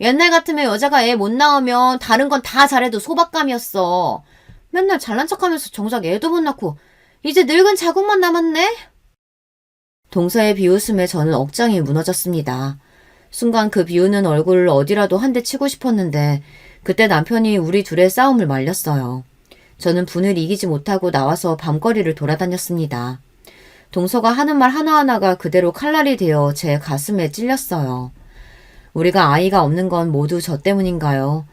옛날 같으면 여자가 애 못 낳으면 다른 건 다 잘해도 소박감이었어. 맨날 잘난 척하면서 정작 애도 못 낳고 이제 늙은 자국만 남았네? 동서의 비웃음에 저는 억장이 무너졌습니다. 순간 그 비우는 얼굴을 어디라도 한 대 치고 싶었는데 그때 남편이 우리 둘의 싸움을 말렸어요. 저는 분을 이기지 못하고 나와서 밤거리를 돌아다녔습니다. 동서가 하는 말 하나하나가 그대로 칼날이 되어 제 가슴에 찔렸어요. 우리가 아이가 없는 건 모두 저 때문인가요?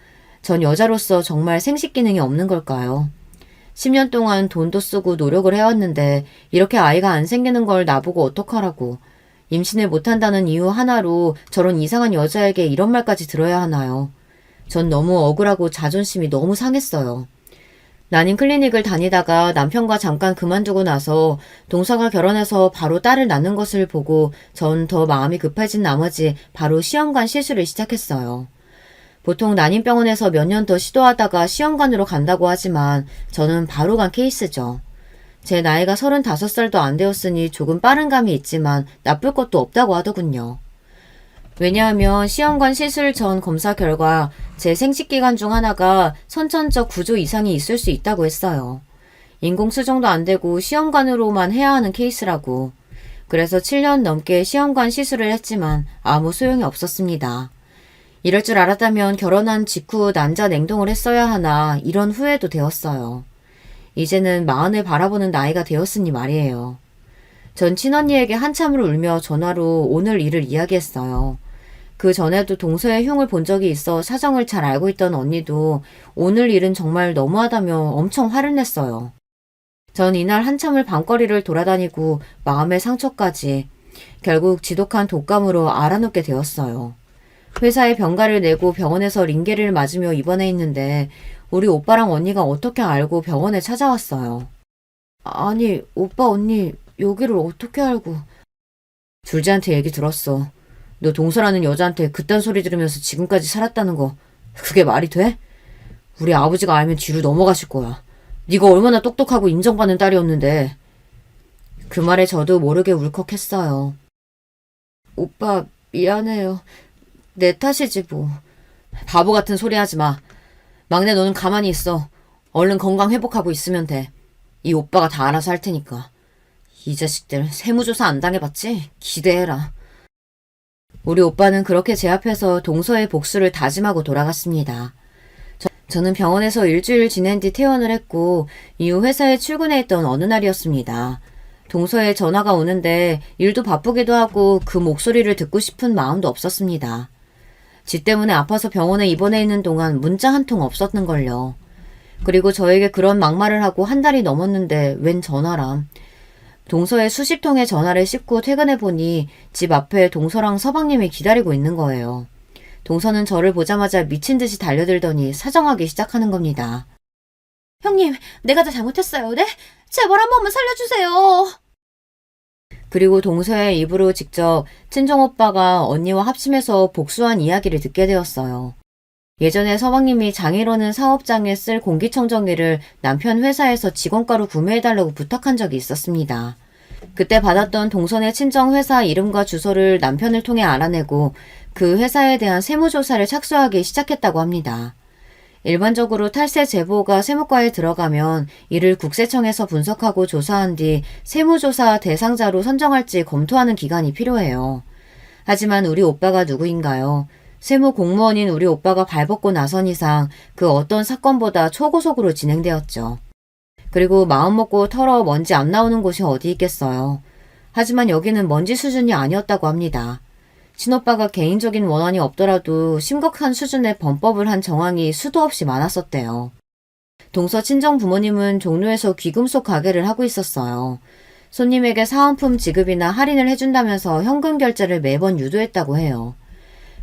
전 여자로서 정말 생식 기능이 없는 걸까요? 10년 동안 돈도 쓰고 노력을 해왔는데 이렇게 아이가 안 생기는 걸 나보고 어떡하라고. 임신을 못한다는 이유 하나로 저런 이상한 여자에게 이런 말까지 들어야 하나요? 전 너무 억울하고 자존심이 너무 상했어요. 난임 클리닉을 다니다가 남편과 잠깐 그만두고 나서 동서가 결혼해서 바로 딸을 낳는 것을 보고 전 더 마음이 급해진 나머지 바로 시험관 시술을 시작했어요. 보통 난임병원에서 몇 년 더 시도하다가 시험관으로 간다고 하지만 저는 바로 간 케이스죠. 제 나이가 35살도 안 되었으니 조금 빠른 감이 있지만 나쁠 것도 없다고 하더군요. 왜냐하면 시험관 시술 전 검사 결과 제 생식기관 중 하나가 선천적 구조 이상이 있을 수 있다고 했어요. 인공수정도 안 되고 시험관으로만 해야 하는 케이스라고. 그래서 7년 넘게 시험관 시술을 했지만 아무 소용이 없었습니다. 이럴 줄 알았다면 결혼한 직후 난자 냉동을 했어야 하나 이런 후회도 되었어요. 이제는 마흔을 바라보는 나이가 되었으니 말이에요. 전 친언니에게 한참을 울며 전화로 오늘 일을 이야기했어요. 그 전에도 동서의 흉을 본 적이 있어 사정을 잘 알고 있던 언니도 오늘 일은 정말 너무하다며 엄청 화를 냈어요. 전 이날 한참을 밤거리를 돌아다니고 마음의 상처까지 결국 지독한 독감으로 알아눕게 되었어요. 회사에 병가를 내고 병원에서 링게를 맞으며 입원해 있는데 우리 오빠랑 언니가 어떻게 알고 병원에 찾아왔어요. 아니, 오빠 언니 여기를 어떻게 알고. 둘째한테 얘기 들었어. 너 동서라는 여자한테 그딴 소리 들으면서 지금까지 살았다는 거 그게 말이 돼? 우리 아버지가 알면 뒤로 넘어가실 거야. 네가 얼마나 똑똑하고 인정받는 딸이었는데. 그 말에 저도 모르게 울컥했어요. 오빠 미안해요. 내 탓이지 뭐. 바보 같은 소리 하지 마. 막내 너는 가만히 있어. 얼른 건강 회복하고 있으면 돼. 이 오빠가 다 알아서 할 테니까. 이 자식들 세무조사 안 당해봤지? 기대해라. 우리 오빠는 그렇게 제 앞에서 동서의 복수를 다짐하고 돌아갔습니다. 저는 병원에서 일주일 지낸 뒤 퇴원을 했고 이후 회사에 출근해 있던 어느 날이었습니다. 동서의 전화가 오는데 일도 바쁘기도 하고 그 목소리를 듣고 싶은 마음도 없었습니다. 지 때문에 아파서 병원에 입원해 있는 동안 문자 한 통 없었는걸요. 그리고 저에게 그런 막말을 하고 한 달이 넘었는데 웬 전화람. 동서의 수십 통의 전화를 씹고 퇴근해보니 집 앞에 동서랑 서방님이 기다리고 있는 거예요. 동서는 저를 보자마자 미친 듯이 달려들더니 사정하기 시작하는 겁니다. 형님, 내가 다 잘못했어요. 네? 제발 한 번만 살려주세요. 그리고 동서의 입으로 직접 친정오빠가 언니와 합심해서 복수한 이야기를 듣게 되었어요. 예전에 서방님이 장애로는 사업장에 쓸 공기청정기를 남편 회사에서 직원가로 구매해달라고 부탁한 적이 있었습니다. 그때 받았던 동선의 친정회사 이름과 주소를 남편을 통해 알아내고 그 회사에 대한 세무조사를 착수하기 시작했다고 합니다. 일반적으로 탈세 제보가 세무과에 들어가면 이를 국세청에서 분석하고 조사한 뒤 세무조사 대상자로 선정할지 검토하는 기간이 필요해요. 하지만 우리 오빠가 누구인가요? 세무 공무원인 우리 오빠가 발벗고 나선 이상 그 어떤 사건보다 초고속으로 진행되었죠. 그리고 마음먹고 털어 먼지 안 나오는 곳이 어디 있겠어요. 하지만 여기는 먼지 수준이 아니었다고 합니다. 친오빠가 개인적인 원한이 없더라도 심각한 수준의 범법을 한 정황이 수도 없이 많았었대요. 동서 친정 부모님은 종로에서 귀금속 가게를 하고 있었어요. 손님에게 사은품 지급이나 할인을 해준다면서 현금 결제를 매번 유도했다고 해요.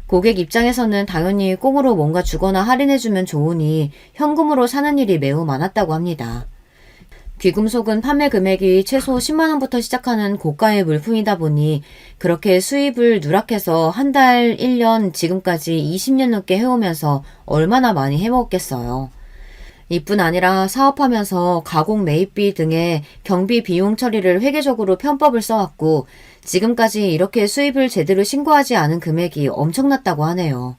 고객 입장에서는 당연히 꽁으로 뭔가 주거나 할인해주면 좋으니 현금으로 사는 일이 매우 많았다고 합니다. 귀금속은 판매 금액이 최소 10만원부터 시작하는 고가의 물품이다 보니 그렇게 수입을 누락해서 한 달, 1년, 지금까지 20년 넘게 해오면서 얼마나 많이 해먹었겠어요. 이뿐 아니라 사업하면서 가공 매입비 등의 경비 비용 처리를 회계적으로 편법을 써왔고 지금까지 이렇게 수입을 제대로 신고하지 않은 금액이 엄청났다고 하네요.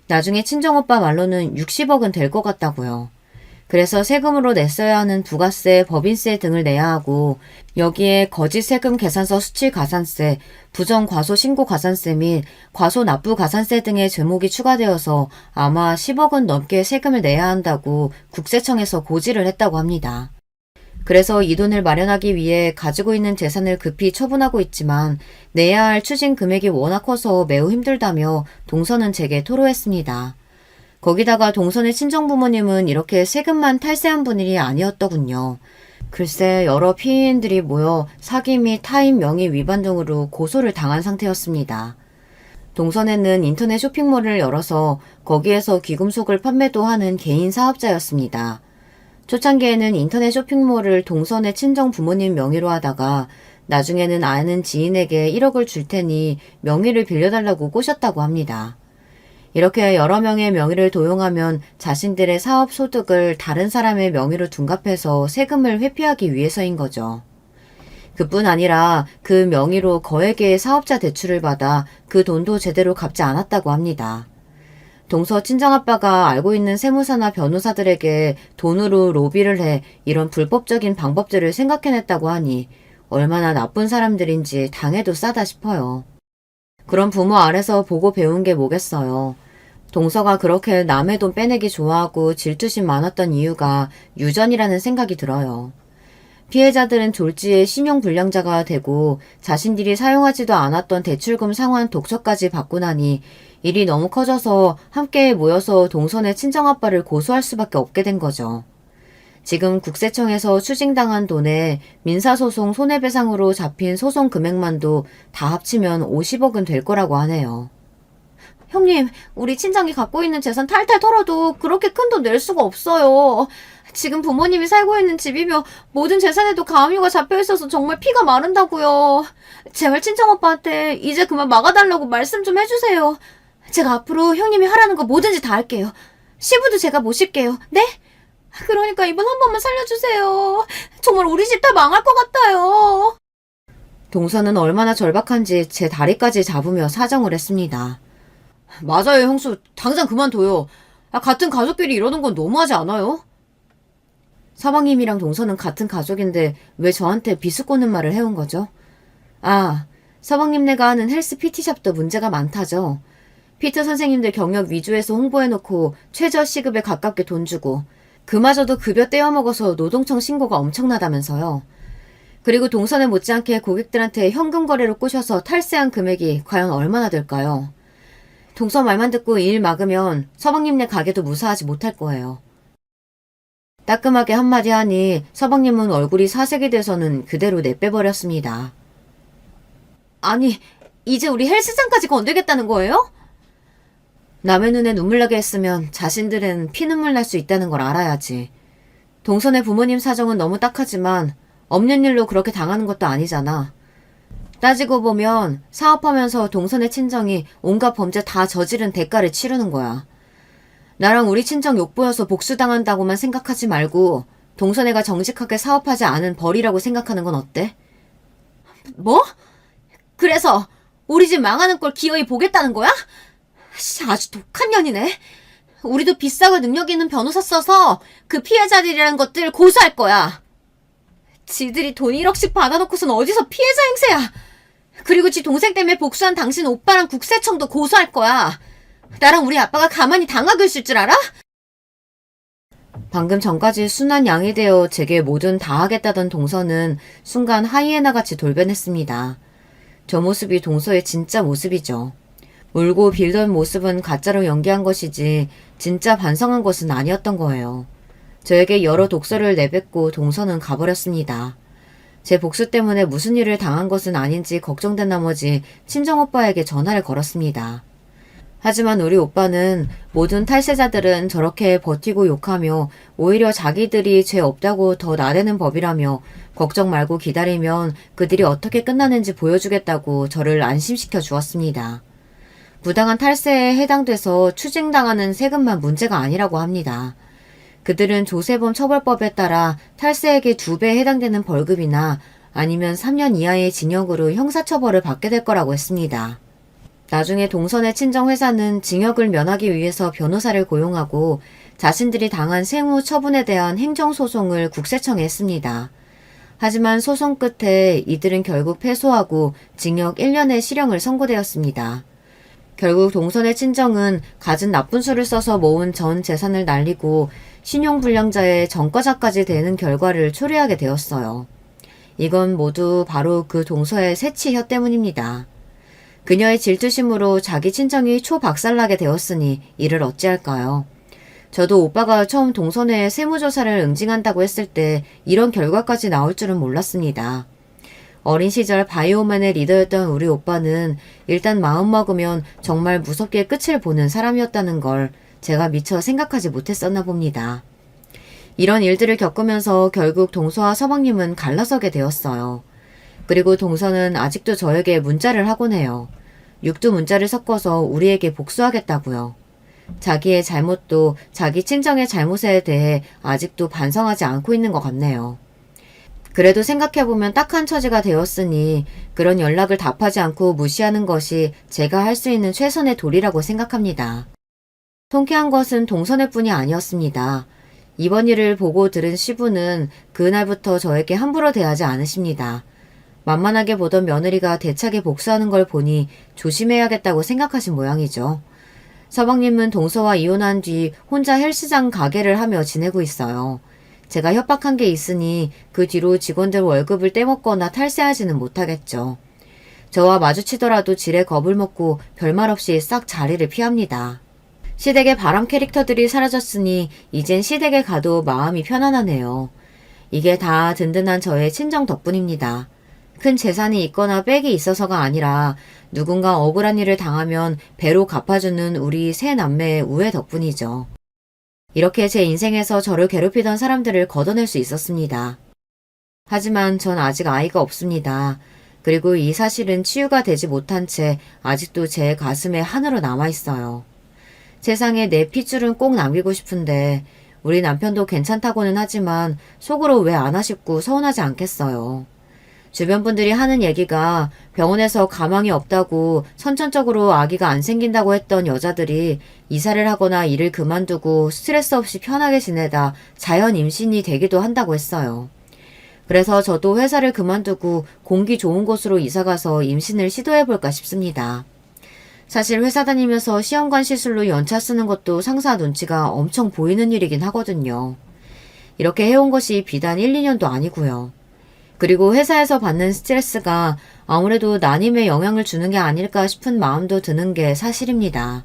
나중에 친정오빠 말로는 60억은 될 것 같다고요. 그래서 세금으로 냈어야 하는 부가세, 법인세 등을 내야 하고 여기에 거짓 세금 계산서 수취 가산세, 부정 과소 신고 가산세 및 과소 납부 가산세 등의 제목이 추가되어서 아마 10억은 넘게 세금을 내야 한다고 국세청에서 고지를 했다고 합니다. 그래서 이 돈을 마련하기 위해 가지고 있는 재산을 급히 처분하고 있지만 내야 할 추징 금액이 워낙 커서 매우 힘들다며 동서는 제게 토로했습니다. 거기다가 동선의 친정부모님은 이렇게 세금만 탈세한 분이 아니었더군요. 글쎄 여러 피해인들이 모여 사기 및 타인 명의 위반 등으로 고소를 당한 상태였습니다. 동선에는 인터넷 쇼핑몰을 열어서 거기에서 귀금속을 판매도 하는 개인 사업자였습니다. 초창기에는 인터넷 쇼핑몰을 동선의 친정 부모님 명의로 하다가 나중에는 아는 지인에게 1억을 줄 테니 명의를 빌려달라고 꼬셨다고 합니다. 이렇게 여러 명의 명의를 도용하면 자신들의 사업 소득을 다른 사람의 명의로 둔갑해서 세금을 회피하기 위해서인 거죠. 그뿐 아니라 그 명의로 거액의 사업자 대출을 받아 그 돈도 제대로 갚지 않았다고 합니다. 동서 친정아빠가 알고 있는 세무사나 변호사들에게 돈으로 로비를 해 이런 불법적인 방법들을 생각해냈다고 하니 얼마나 나쁜 사람들인지 당해도 싸다 싶어요. 그런 부모 아래서 보고 배운 게 뭐겠어요. 동서가 그렇게 남의 돈 빼내기 좋아하고 질투심 많았던 이유가 유전이라는 생각이 들어요. 피해자들은 졸지에 신용불량자가 되고 자신들이 사용하지도 않았던 대출금 상환 독처까지 받고 나니 일이 너무 커져서 함께 모여서 동선의 친정아빠를 고소할 수밖에 없게 된 거죠. 지금 국세청에서 추징당한 돈에 민사소송 손해배상으로 잡힌 소송 금액만도 다 합치면 50억은 될 거라고 하네요. 형님, 우리 친정이 갖고 있는 재산 탈탈 털어도 그렇게 큰 돈 낼 수가 없어요. 지금 부모님이 살고 있는 집이며 모든 재산에도 가압류가 잡혀있어서 정말 피가 마른다고요. 제발 친정오빠한테 이제 그만 막아달라고 말씀 좀 해주세요. 제가 앞으로 형님이 하라는 거 뭐든지 다 할게요. 시부도 제가 모실게요. 네? 그러니까 이번 한 번만 살려주세요. 정말 우리 집 다 망할 것 같아요. 동서는 얼마나 절박한지 제 다리까지 잡으며 사정을 했습니다. 맞아요, 형수. 당장 그만둬요. 같은 가족끼리 이러는 건 너무하지 않아요? 서방님이랑 동서는 같은 가족인데 왜 저한테 비수꼬는 말을 해온 거죠? 서방님네가 하는 헬스 PT샵도 문제가 많다죠. 피트 선생님들 경력 위주에서 홍보해놓고 최저 시급에 가깝게 돈 주고 그마저도 급여 떼어먹어서 노동청 신고가 엄청나다면서요. 그리고 동선에 못지않게 고객들한테 현금 거래로 꼬셔서 탈세한 금액이 과연 얼마나 될까요? 동서 말만 듣고 일 막으면 서방님네 가게도 무사하지 못할 거예요. 따끔하게 한마디 하니 서방님은 얼굴이 사색이 돼서는 그대로 내빼버렸습니다. 아니, 이제 우리 헬스장까지 건들겠다는 거예요? 남의 눈에 눈물 나게 했으면 자신들은 피눈물 날 수 있다는 걸 알아야지. 동선의 부모님 사정은 너무 딱하지만 없는 일로 그렇게 당하는 것도 아니잖아. 따지고 보면 사업하면서 동선의 친정이 온갖 범죄 다 저지른 대가를 치르는 거야. 나랑 우리 친정 욕보여서 복수당한다고만 생각하지 말고 동선애가 정직하게 사업하지 않은 벌이라고 생각하는 건 어때? 뭐? 그래서 우리 집 망하는 꼴 기어이 보겠다는 거야? 아주 독한 년이네. 우리도 비싸고 능력 있는 변호사 써서 그 피해자들이라는 것들 고소할 거야. 지들이 돈 1억씩 받아놓고선 어디서 피해자 행세야. 그리고 지 동생 때문에 복수한 당신 오빠랑 국세청도 고소할 거야. 나랑 우리 아빠가 가만히 당하고 있을 줄 알아? 방금 전까지 순한 양이 되어 제게 뭐든 다 하겠다던 동서는 순간 하이에나같이 돌변했습니다. 저 모습이 동서의 진짜 모습이죠. 울고 빌던 모습은 가짜로 연기한 것이지 진짜 반성한 것은 아니었던 거예요. 저에게 여러 독서를 내뱉고 동서는 가버렸습니다. 제 복수 때문에 무슨 일을 당한 것은 아닌지 걱정된 나머지 친정오빠에게 전화를 걸었습니다. 하지만 우리 오빠는 모든 탈세자들은 저렇게 버티고 욕하며 오히려 자기들이 죄 없다고 더 나대는 법이라며 걱정 말고 기다리면 그들이 어떻게 끝나는지 보여주겠다고 저를 안심시켜 주었습니다. 부당한 탈세에 해당돼서 추징당하는 세금만 문제가 아니라고 합니다. 그들은 조세범 처벌법에 따라 탈세액의 2배 해당되는 벌금이나 아니면 3년 이하의 징역으로 형사처벌을 받게 될 거라고 했습니다. 나중에 동선의 친정회사는 징역을 면하기 위해서 변호사를 고용하고 자신들이 당한 세무 처분에 대한 행정소송을 국세청에 했습니다. 하지만 소송 끝에 이들은 결국 패소하고 징역 1년의 실형을 선고되었습니다. 결국 동선의 친정은 갖은 나쁜 수를 써서 모은 전 재산을 날리고 신용불량자의 전과자까지 되는 결과를 초래하게 되었어요. 이건 모두 바로 그 동서의 세치혀 때문입니다. 그녀의 질투심으로 자기 친정이 초박살나게 되었으니 이를 어찌할까요? 저도 오빠가 처음 동선회에 세무조사를 응징한다고 했을 때 이런 결과까지 나올 줄은 몰랐습니다. 어린 시절 바이오맨의 리더였던 우리 오빠는 일단 마음먹으면 정말 무섭게 끝을 보는 사람이었다는 걸 제가 미처 생각하지 못했었나 봅니다. 이런 일들을 겪으면서 결국 동서와 서방님은 갈라서게 되었어요. 그리고 동서는 아직도 저에게 문자를 하곤 해요. 육두 문자를 섞어서 우리에게 복수하겠다고요. 자기의 잘못도 자기 친정의 잘못에 대해 아직도 반성하지 않고 있는 것 같네요. 그래도 생각해보면 딱한 처지가 되었으니 그런 연락을 답하지 않고 무시하는 것이 제가 할 수 있는 최선의 도리라고 생각합니다. 통쾌한 것은 동선의 뿐이 아니었습니다. 이번 일을 보고 들은 시부는 그날부터 저에게 함부로 대하지 않으십니다. 만만하게 보던 며느리가 대차게 복수하는 걸 보니 조심해야겠다고 생각하신 모양이죠. 서방님은 동서와 이혼한 뒤 혼자 헬스장 가게를 하며 지내고 있어요. 제가 협박한 게 있으니 그 뒤로 직원들 월급을 떼먹거나 탈세하지는 못하겠죠. 저와 마주치더라도 지레 겁을 먹고 별말 없이 싹 자리를 피합니다. 시댁의 바람 캐릭터들이 사라졌으니 이젠 시댁에 가도 마음이 편안하네요. 이게 다 든든한 저의 친정 덕분입니다. 큰 재산이 있거나 빽이 있어서가 아니라 누군가 억울한 일을 당하면 배로 갚아주는 우리 세 남매의 우애 덕분이죠. 이렇게 제 인생에서 저를 괴롭히던 사람들을 걷어낼 수 있었습니다. 하지만 전 아직 아이가 없습니다. 그리고 이 사실은 치유가 되지 못한 채 아직도 제 가슴에 한으로 남아있어요. 세상에 내 핏줄은 꼭 남기고 싶은데 우리 남편도 괜찮다고는 하지만 속으로 왜 안 아쉽고 서운하지 않겠어요. 주변 분들이 하는 얘기가 병원에서 가망이 없다고 선천적으로 아기가 안 생긴다고 했던 여자들이 이사를 하거나 일을 그만두고 스트레스 없이 편하게 지내다 자연 임신이 되기도 한다고 했어요. 그래서 저도 회사를 그만두고 공기 좋은 곳으로 이사가서 임신을 시도해볼까 싶습니다. 사실 회사 다니면서 시험관 시술로 연차 쓰는 것도 상사 눈치가 엄청 보이는 일이긴 하거든요. 이렇게 해온 것이 비단 1, 2년도 아니고요. 그리고 회사에서 받는 스트레스가 아무래도 난임에 영향을 주는 게 아닐까 싶은 마음도 드는 게 사실입니다.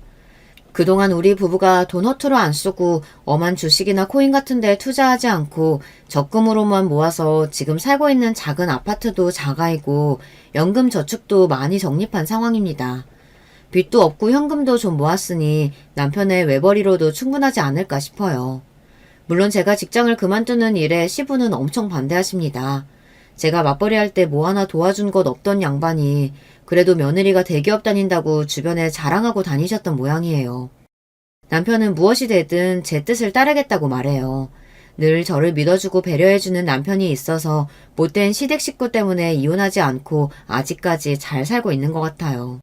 그동안 우리 부부가 돈 허투루 안 쓰고 엄한 주식이나 코인 같은 데 투자하지 않고 적금으로만 모아서 지금 살고 있는 작은 아파트도 자가이고 연금 저축도 많이 적립한 상황입니다. 빚도 없고 현금도 좀 모았으니 남편의 외벌이로도 충분하지 않을까 싶어요. 물론 제가 직장을 그만두는 일에 시부는 엄청 반대하십니다. 제가 맞벌이 할 때 뭐 하나 도와준 것 없던 양반이 그래도 며느리가 대기업 다닌다고 주변에 자랑하고 다니셨던 모양이에요. 남편은 무엇이 되든 제 뜻을 따르겠다고 말해요. 늘 저를 믿어주고 배려해주는 남편이 있어서 못된 시댁 식구 때문에 이혼하지 않고 아직까지 잘 살고 있는 것 같아요.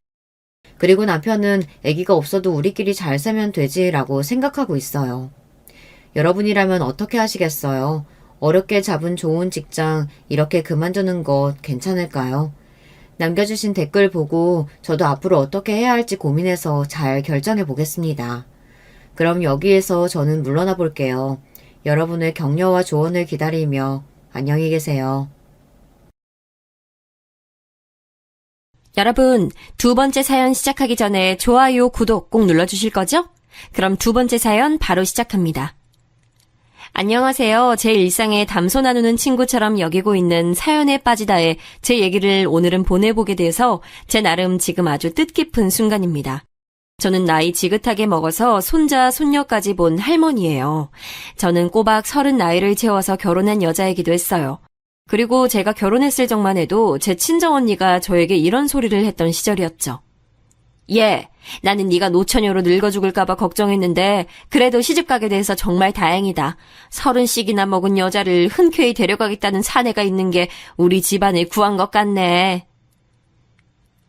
그리고 남편은 아기가 없어도 우리끼리 잘 살면 되지라고 생각하고 있어요. 여러분이라면 어떻게 하시겠어요? 어렵게 잡은 좋은 직장 이렇게 그만두는 것 괜찮을까요? 남겨주신 댓글 보고 저도 앞으로 어떻게 해야 할지 고민해서 잘 결정해 보겠습니다. 그럼 여기에서 저는 물러나 볼게요. 여러분의 격려와 조언을 기다리며 안녕히 계세요. 여러분, 두 번째 사연 시작하기 전에 좋아요, 구독 꼭 눌러주실 거죠? 그럼 두 번째 사연 바로 시작합니다. 안녕하세요. 제 일상에 담소 나누는 친구처럼 여기고 있는 사연에 빠지다에 제 얘기를 오늘은 보내보게 돼서 제 나름 지금 아주 뜻깊은 순간입니다. 저는 나이 지긋하게 먹어서 손자, 손녀까지 본 할머니예요. 저는 꼬박 30 나이를 채워서 결혼한 여자이기도 했어요. 그리고 제가 결혼했을 적만 해도 제 친정언니가 저에게 이런 소리를 했던 시절이었죠. 예, 나는 네가 노처녀로 늙어 죽을까봐 걱정했는데 그래도 시집가게 돼서 정말 다행이다. 30씩이나 먹은 여자를 흔쾌히 데려가겠다는 사내가 있는 게 우리 집안을 구한 것 같네.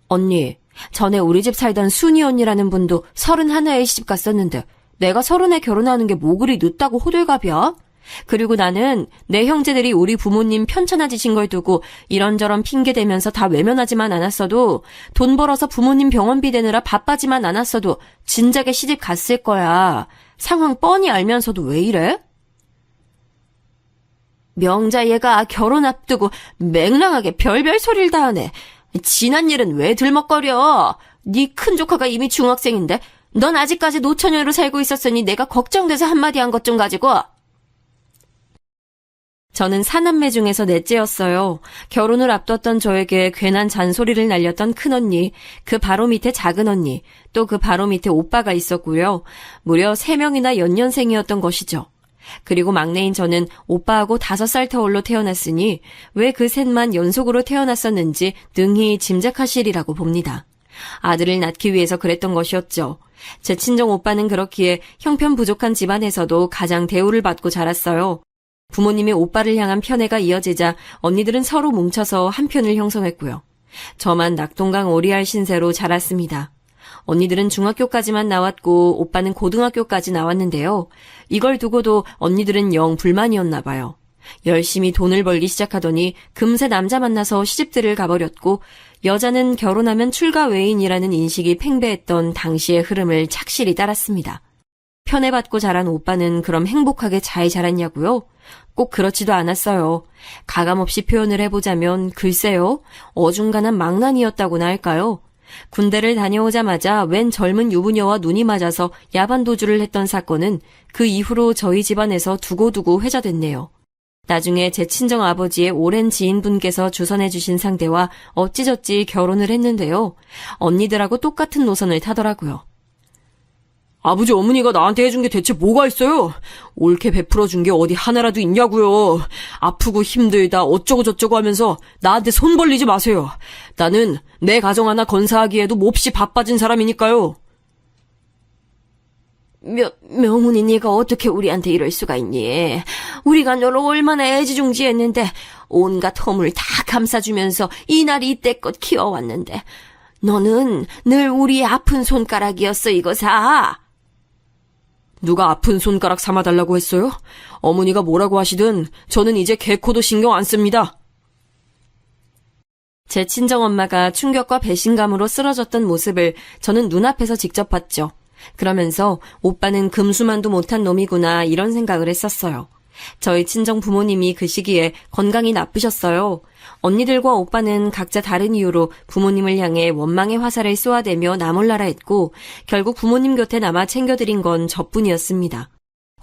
언니, 전에 우리 집 살던 순이 언니라는 분도 31에 시집 갔었는데 내가 30에 결혼하는 게 뭐 그리 늦다고 호들갑이야? 그리고 나는 내 형제들이 우리 부모님 편찮아지신 걸 두고 이런저런 핑계대면서 다 외면하지만 않았어도 돈 벌어서 부모님 병원비 대느라 바빠지만 않았어도 진작에 시집 갔을 거야. 상황 뻔히 알면서도 왜 이래? 명자 얘가 결혼 앞두고 맹랑하게 별별 소리를 다 하네. 지난 일은 왜 들먹거려? 네 큰 조카가 이미 중학생인데 넌 아직까지 노처녀로 살고 있었으니 내가 걱정돼서 한마디 한 것 좀 가지고. 저는 사남매 중에서 넷째였어요. 결혼을 앞뒀던 저에게 괜한 잔소리를 날렸던 큰언니, 그 바로 밑에 작은언니, 또 그 바로 밑에 오빠가 있었고요. 무려 3명이나 연년생이었던 것이죠. 그리고 막내인 저는 오빠하고 5살 터울로 태어났으니 왜 그 셋만 연속으로 태어났었는지 능히 짐작하시리라고 봅니다. 아들을 낳기 위해서 그랬던 것이었죠. 제 친정 오빠는 그렇기에 형편 부족한 집안에서도 가장 대우를 받고 자랐어요. 부모님의 오빠를 향한 편애가 이어지자 언니들은 서로 뭉쳐서 한 편을 형성했고요. 저만 낙동강 오리알 신세로 자랐습니다. 언니들은 중학교까지만 나왔고 오빠는 고등학교까지 나왔는데요. 이걸 두고도 언니들은 영 불만이었나 봐요. 열심히 돈을 벌기 시작하더니 금세 남자 만나서 시집들을 가버렸고 여자는 결혼하면 출가 외인이라는 인식이 팽배했던 당시의 흐름을 착실히 따랐습니다. 편애받고 자란 오빠는 그럼 행복하게 잘 자랐냐고요? 꼭 그렇지도 않았어요. 가감없이 표현을 해보자면 글쎄요, 어중간한 망난이었다고나 할까요? 군대를 다녀오자마자 웬 젊은 유부녀와 눈이 맞아서 야반도주를 했던 사건은 그 이후로 저희 집안에서 두고두고 회자됐네요. 나중에 제 친정 아버지의 오랜 지인분께서 주선해 주신 상대와 어찌저찌 결혼을 했는데요. 언니들하고 똑같은 노선을 타더라고요. 아버지 어머니가 나한테 해준 게 대체 뭐가 있어요? 옳게 베풀어 준 게 어디 하나라도 있냐고요. 아프고 힘들다 어쩌고 저쩌고 하면서 나한테 손 벌리지 마세요. 나는 내 가정 하나 건사하기에도 몹시 바빠진 사람이니까요. 명훈이 네가 어떻게 우리한테 이럴 수가 있니? 우리가 너를 얼마나 애지중지했는데 온갖 허물 다 감싸주면서 이날이 이때껏 키워왔는데 너는 늘 우리의 아픈 손가락이었어 이거사. 누가 아픈 손가락 삼아달라고 했어요? 어머니가 뭐라고 하시든 저는 이제 개코도 신경 안 씁니다. 제 친정엄마가 충격과 배신감으로 쓰러졌던 모습을 저는 눈앞에서 직접 봤죠. 그러면서 오빠는 금수만도 못한 놈이구나 이런 생각을 했었어요. 저희 친정 부모님이 그 시기에 건강이 나쁘셨어요. 언니들과 오빠는 각자 다른 이유로 부모님을 향해 원망의 화살을 쏘아대며 나몰라라 했고 결국 부모님 곁에 남아 챙겨드린 건 저뿐이었습니다.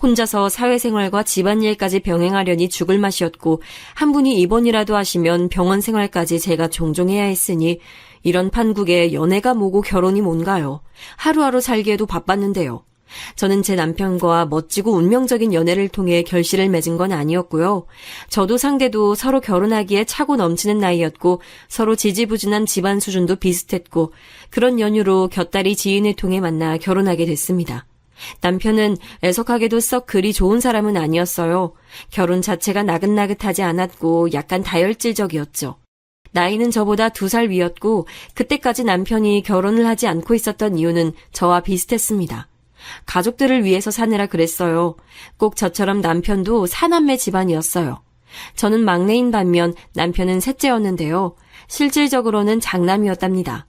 혼자서 사회생활과 집안일까지 병행하려니 죽을 맛이었고 한 분이 입원이라도 하시면 병원 생활까지 제가 종종 해야 했으니 이런 판국에 연애가 뭐고 결혼이 뭔가요. 하루하루 살기에도 바빴는데요. 저는 제 남편과 멋지고 운명적인 연애를 통해 결실을 맺은 건 아니었고요. 저도 상대도 서로 결혼하기에 차고 넘치는 나이였고 서로 지지부진한 집안 수준도 비슷했고 그런 연유로 곁다리 지인을 통해 만나 결혼하게 됐습니다. 남편은 애석하게도 썩 그리 좋은 사람은 아니었어요. 결혼 자체가 나긋나긋하지 않았고 약간 다혈질적이었죠. 나이는 저보다 2살 위였고 그때까지 남편이 결혼을 하지 않고 있었던 이유는 저와 비슷했습니다. 가족들을 위해서 사느라 그랬어요. 꼭 저처럼 남편도 사남매 집안이었어요. 저는 막내인 반면 남편은 셋째였는데요. 실질적으로는 장남이었답니다.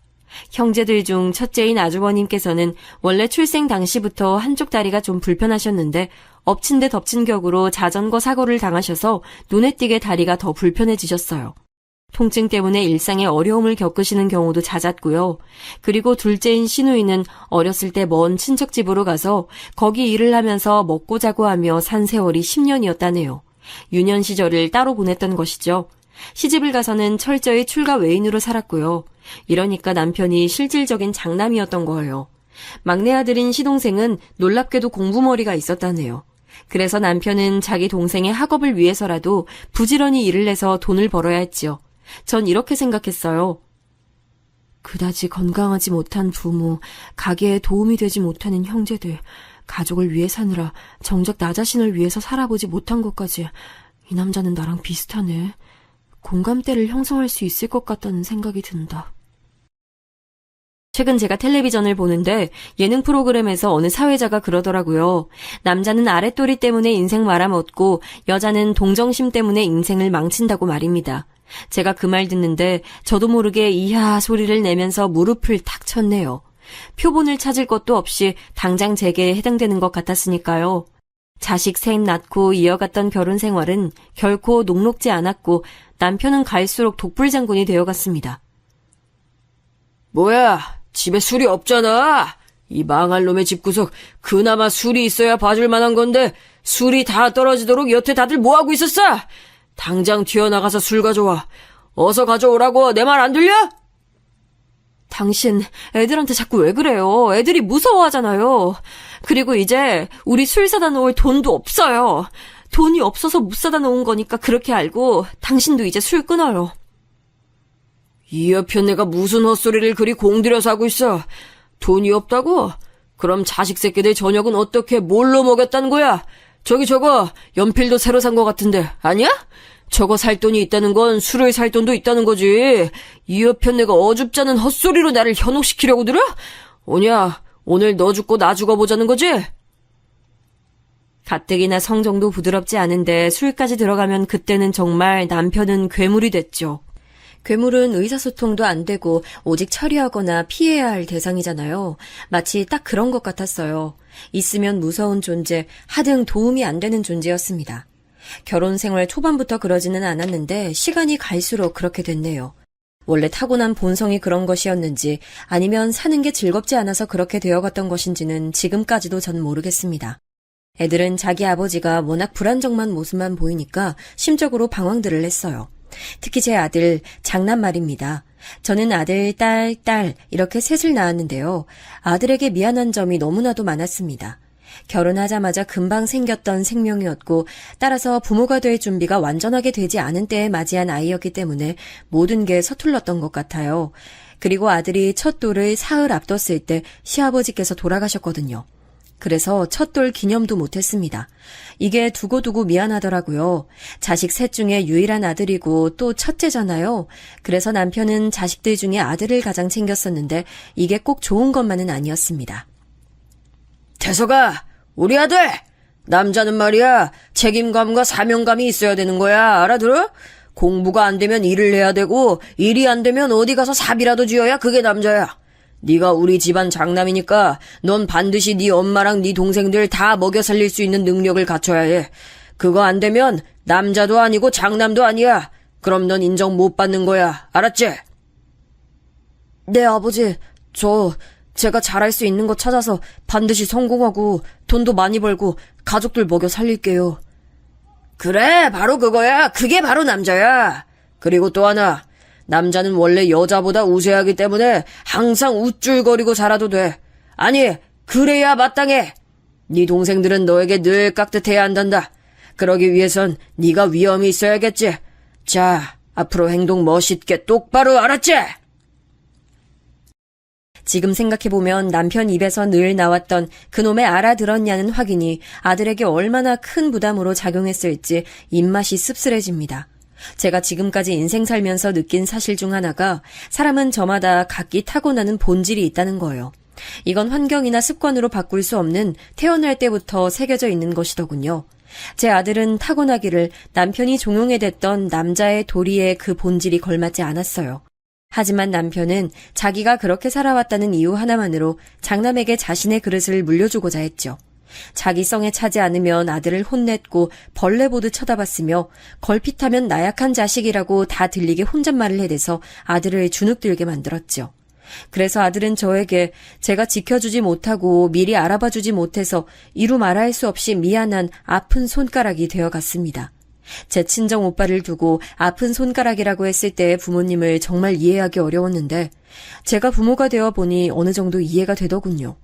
형제들 중 첫째인 아주버님께서는 원래 출생 당시부터 한쪽 다리가 좀 불편하셨는데 엎친 데 덮친 격으로 자전거 사고를 당하셔서 눈에 띄게 다리가 더 불편해지셨어요. 통증 때문에 일상에 어려움을 겪으시는 경우도 잦았고요. 그리고 둘째인 시누이는 어렸을 때 먼 친척집으로 가서 거기 일을 하면서 먹고 자고 하며 산 세월이 10년이었다네요. 유년 시절을 따로 보냈던 것이죠. 시집을 가서는 철저히 출가 외인으로 살았고요. 이러니까 남편이 실질적인 장남이었던 거예요. 막내 아들인 시동생은 놀랍게도 공부머리가 있었다네요. 그래서 남편은 자기 동생의 학업을 위해서라도 부지런히 일을 해서 돈을 벌어야 했지요. 전 이렇게 생각했어요. 그다지 건강하지 못한 부모, 가게에 도움이 되지 못하는 형제들, 가족을 위해 사느라 정작 나 자신을 위해서 살아보지 못한 것까지 이 남자는 나랑 비슷하네. 공감대를 형성할 수 있을 것 같다는 생각이 든다. 최근 제가 텔레비전을 보는데 예능 프로그램에서 어느 사회자가 그러더라고요. 남자는 아랫도리 때문에 인생 말아먹고 여자는 동정심 때문에 인생을 망친다고 말입니다. 제가 그 말 듣는데 저도 모르게 이야 소리를 내면서 무릎을 탁 쳤네요. 표본을 찾을 것도 없이 당장 제게 해당되는 것 같았으니까요. 자식 셋 낳고 이어갔던 결혼 생활은 결코 녹록지 않았고 남편은 갈수록 독불장군이 되어갔습니다. 뭐야, 집에 술이 없잖아. 이 망할 놈의 집구석 그나마 술이 있어야 봐줄 만한 건데 술이 다 떨어지도록 여태 다들 뭐하고 있었어? 당장 튀어나가서 술 가져와. 어서 가져오라고. 내 말 안 들려? 당신 애들한테 자꾸 왜 그래요? 애들이 무서워하잖아요. 그리고 이제 우리 술 사다 놓을 돈도 없어요. 돈이 없어서 못 사다 놓은 거니까 그렇게 알고 당신도 이제 술 끊어요. 이 옆에 내가 무슨 헛소리를 그리 공들여서 하고 있어. 돈이 없다고? 그럼 자식 새끼들 저녁은 어떻게 뭘로 먹였다는 거야? 저기 저거 연필도 새로 산 거 같은데 아니야? 저거 살 돈이 있다는 건 술을 살 돈도 있다는 거지. 이 옆에 내가 어줍잖은 헛소리로 나를 현혹시키려고 들어? 오냐, 오늘 너 죽고 나 죽어보자는 거지? 가뜩이나 성정도 부드럽지 않은데 술까지 들어가면 그때는 정말 남편은 괴물이 됐죠. 괴물은 의사소통도 안 되고 오직 처리하거나 피해야 할 대상이잖아요. 마치 딱 그런 것 같았어요. 있으면 무서운 존재, 하등 도움이 안 되는 존재였습니다. 결혼 생활 초반부터 그러지는 않았는데 시간이 갈수록 그렇게 됐네요. 원래 타고난 본성이 그런 것이었는지 아니면 사는 게 즐겁지 않아서 그렇게 되어갔던 것인지는 지금까지도 전 모르겠습니다. 애들은 자기 아버지가 워낙 불안정한 모습만 보이니까 심적으로 방황들을 했어요. 특히 제 아들, 장남 말입니다. 저는 아들, 딸 이렇게 셋을 낳았는데요. 아들에게 미안한 점이 너무나도 많았습니다. 결혼하자마자 금방 생겼던 생명이었고 따라서 부모가 될 준비가 완전하게 되지 않은 때에 맞이한 아이였기 때문에 모든 게 서툴렀던 것 같아요. 그리고 아들이 첫 돌을 사흘 앞뒀을 때 시아버지께서 돌아가셨거든요. 그래서 첫돌 기념도 못했습니다. 이게 두고두고 미안하더라고요. 자식 셋 중에 유일한 아들이고 또 첫째잖아요. 그래서 남편은 자식들 중에 아들을 가장 챙겼었는데 이게 꼭 좋은 것만은 아니었습니다. 태서가, 우리 아들! 남자는 말이야, 책임감과 사명감이 있어야 되는 거야, 알아들어? 공부가 안 되면 일을 해야 되고, 일이 안 되면 어디 가서 사비라도 지어야 그게 남자야. 네가 우리 집안 장남이니까 넌 반드시 네 엄마랑 네 동생들 다 먹여 살릴 수 있는 능력을 갖춰야 해. 그거 안 되면 남자도 아니고 장남도 아니야. 그럼 넌 인정 못 받는 거야, 알았지? 네, 아버지. 제가 잘할 수 있는 거 찾아서 반드시 성공하고 돈도 많이 벌고 가족들 먹여 살릴게요. 그래, 바로 그거야. 그게 바로 남자야. 그리고 또 하나, 남자는 원래 여자보다 우세하기 때문에 항상 우쭐거리고 살아도 돼. 아니, 그래야 마땅해. 네 동생들은 너에게 늘 깍듯해야 한단다. 그러기 위해선 네가 위엄이 있어야겠지. 자, 앞으로 행동 멋있게 똑바로, 알았지? 지금 생각해보면 남편 입에서 늘 나왔던 그놈의 알아들었냐는 확인이 아들에게 얼마나 큰 부담으로 작용했을지 입맛이 씁쓸해집니다. 제가 지금까지 인생 살면서 느낀 사실 중 하나가 사람은 저마다 각기 타고나는 본질이 있다는 거예요. 이건 환경이나 습관으로 바꿀 수 없는 태어날 때부터 새겨져 있는 것이더군요. 제 아들은 타고나기를 남편이 종용해댔던 남자의 도리에 그 본질이 걸맞지 않았어요. 하지만 남편은 자기가 그렇게 살아왔다는 이유 하나만으로 장남에게 자신의 그릇을 물려주고자 했죠. 자기 성에 차지 않으면 아들을 혼냈고 벌레 보듯 쳐다봤으며 걸핏하면 나약한 자식이라고 다 들리게 혼잣말을 해대서 아들을 주눅들게 만들었죠. 그래서 아들은 저에게 제가 지켜주지 못하고 미리 알아봐주지 못해서 이루 말할 수 없이 미안한 아픈 손가락이 되어갔습니다. 제 친정 오빠를 두고 아픈 손가락이라고 했을 때의 부모님을 정말 이해하기 어려웠는데 제가 부모가 되어 보니 어느 정도 이해가 되더군요.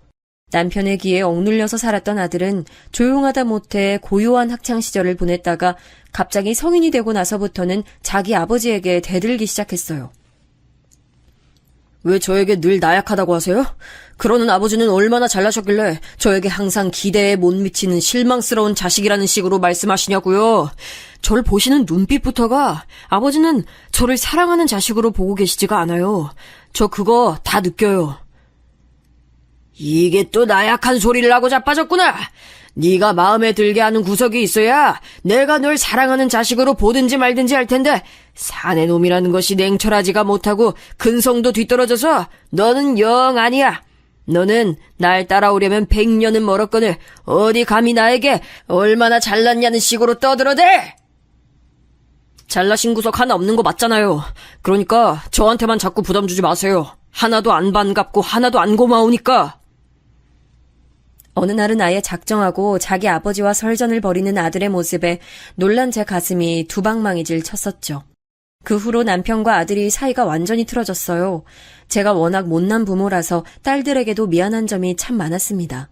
남편의 기에 억눌려서 살았던 아들은 조용하다 못해 고요한 학창시절을 보냈다가 갑자기 성인이 되고 나서부터는 자기 아버지에게 대들기 시작했어요. 왜 저에게 늘 나약하다고 하세요? 그러는 아버지는 얼마나 잘나셨길래 저에게 항상 기대에 못 미치는 실망스러운 자식이라는 식으로 말씀하시냐고요. 저를 보시는 눈빛부터가 아버지는 저를 사랑하는 자식으로 보고 계시지가 않아요. 저 그거 다 느껴요. 이게 또 나약한 소리를 하고 자빠졌구나. 네가 마음에 들게 하는 구석이 있어야 내가 널 사랑하는 자식으로 보든지 말든지 할 텐데 사내 놈이라는 것이 냉철하지가 못하고 근성도 뒤떨어져서 너는 영 아니야. 너는 날 따라오려면 100년은 멀었거늘 어디 감히 나에게 얼마나 잘났냐는 식으로 떠들어대. 잘나신 구석 하나 없는 거 맞잖아요. 그러니까 저한테만 자꾸 부담 주지 마세요. 하나도 안 반갑고 하나도 안 고마우니까. 어느 날은 아예 작정하고 자기 아버지와 설전을 벌이는 아들의 모습에 놀란 제 가슴이 두방망이질 쳤었죠. 그 후로 남편과 아들이 사이가 완전히 틀어졌어요. 제가 워낙 못난 부모라서 딸들에게도 미안한 점이 참 많았습니다.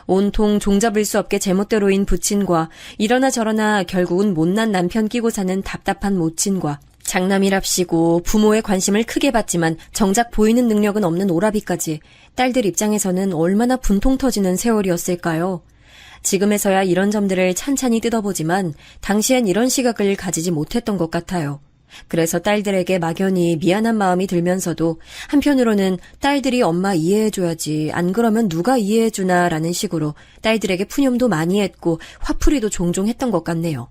온통 종잡을 수 없게 제멋대로인 부친과 이러나 저러나 결국은 못난 남편 끼고 사는 답답한 모친과 장남이랍시고 부모의 관심을 크게 받지만 정작 보이는 능력은 없는 오라비까지 딸들 입장에서는 얼마나 분통 터지는 세월이었을까요? 지금에서야 이런 점들을 찬찬히 뜯어보지만 당시엔 이런 시각을 가지지 못했던 것 같아요. 그래서 딸들에게 막연히 미안한 마음이 들면서도 한편으로는 딸들이 엄마 이해해줘야지 안 그러면 누가 이해해주나라는 식으로 딸들에게 푸념도 많이 했고 화풀이도 종종 했던 것 같네요.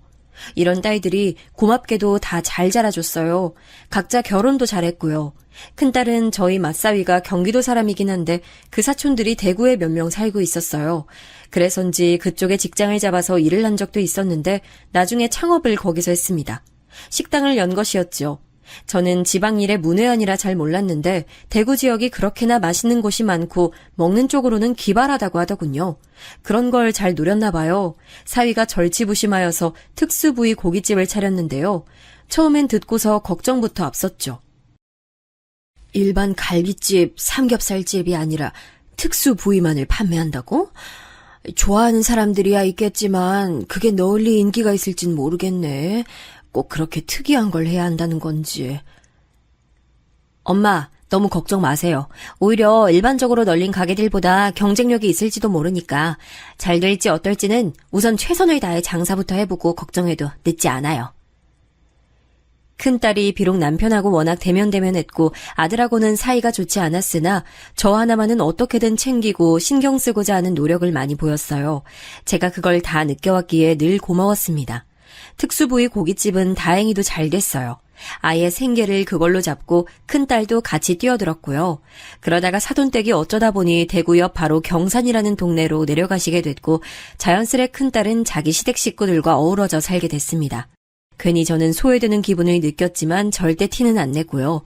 이런 딸들이 고맙게도 다 잘 자라줬어요. 각자 결혼도 잘했고요. 큰딸은 저희 맞사위가 경기도 사람이긴 한데 그 사촌들이 대구에 몇 명 살고 있었어요. 그래서인지 그쪽에 직장을 잡아서 일을 한 적도 있었는데 나중에 창업을 거기서 했습니다. 식당을 연 것이었죠. 저는 지방일의 문외한이라 잘 몰랐는데 대구 지역이 그렇게나 맛있는 곳이 많고 먹는 쪽으로는 기발하다고 하더군요. 그런 걸 잘 노렸나 봐요. 사위가 절치부심하여서 특수부위 고깃집을 차렸는데요. 처음엔 듣고서 걱정부터 앞섰죠. 일반 갈비집, 삼겹살집이 아니라 특수부위만을 판매한다고? 좋아하는 사람들이야 있겠지만 그게 널리 인기가 있을진 모르겠네. 꼭 그렇게 특이한 걸 해야 한다는 건지. 엄마, 너무 걱정 마세요. 오히려 일반적으로 널린 가게들보다 경쟁력이 있을지도 모르니까 잘 될지 어떨지는 우선 최선을 다해 장사부터 해보고 걱정해도 늦지 않아요. 큰딸이 비록 남편하고 워낙 대면대면했고 아들하고는 사이가 좋지 않았으나 저 하나만은 어떻게든 챙기고 신경 쓰고자 하는 노력을 많이 보였어요. 제가 그걸 다 느껴왔기에 늘 고마웠습니다. 특수부위 고깃집은 다행히도 잘 됐어요. 아예 생계를 그걸로 잡고 큰딸도 같이 뛰어들었고요. 그러다가 사돈댁이 어쩌다 보니 대구 옆 바로 경산이라는 동네로 내려가시게 됐고 자연스레 큰딸은 자기 시댁 식구들과 어우러져 살게 됐습니다. 괜히 저는 소외되는 기분을 느꼈지만 절대 티는 안 내고요.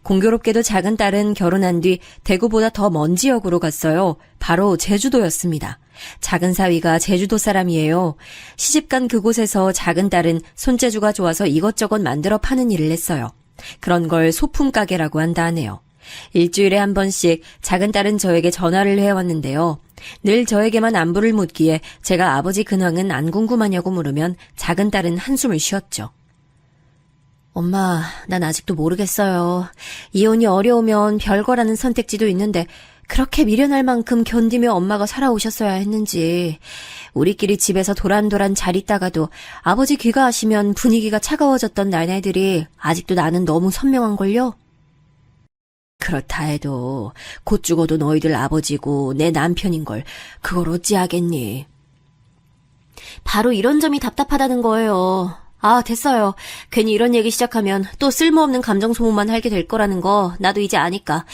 공교롭게도 작은 딸은 결혼한 뒤 대구보다 더 먼 지역으로 갔어요. 바로 제주도였습니다. 작은 사위가 제주도 사람이에요. 시집간 그곳에서 작은 딸은 손재주가 좋아서 이것저것 만들어 파는 일을 했어요. 그런 걸 소품 가게라고 한다 하네요. 일주일에 한 번씩 작은 딸은 저에게 전화를 해왔는데요. 늘 저에게만 안부를 묻기에 제가 아버지 근황은 안 궁금하냐고 물으면 작은 딸은 한숨을 쉬었죠. 엄마, 난 아직도 모르겠어요. 이혼이 어려우면 별거라는 선택지도 있는데 그렇게 미련할 만큼 견디며 엄마가 살아오셨어야 했는지. 우리끼리 집에서 도란도란 잘 있다가도 아버지 귀가하시면 분위기가 차가워졌던 나날들이 아직도 나는 너무 선명한걸요? 그렇다 해도 곧 죽어도 너희들 아버지고 내 남편인걸 그걸 어찌하겠니? 바로 이런 점이 답답하다는 거예요. 아, 됐어요. 괜히 이런 얘기 시작하면 또 쓸모없는 감정 소모만 하게 될 거라는 거 나도 이제 아니까.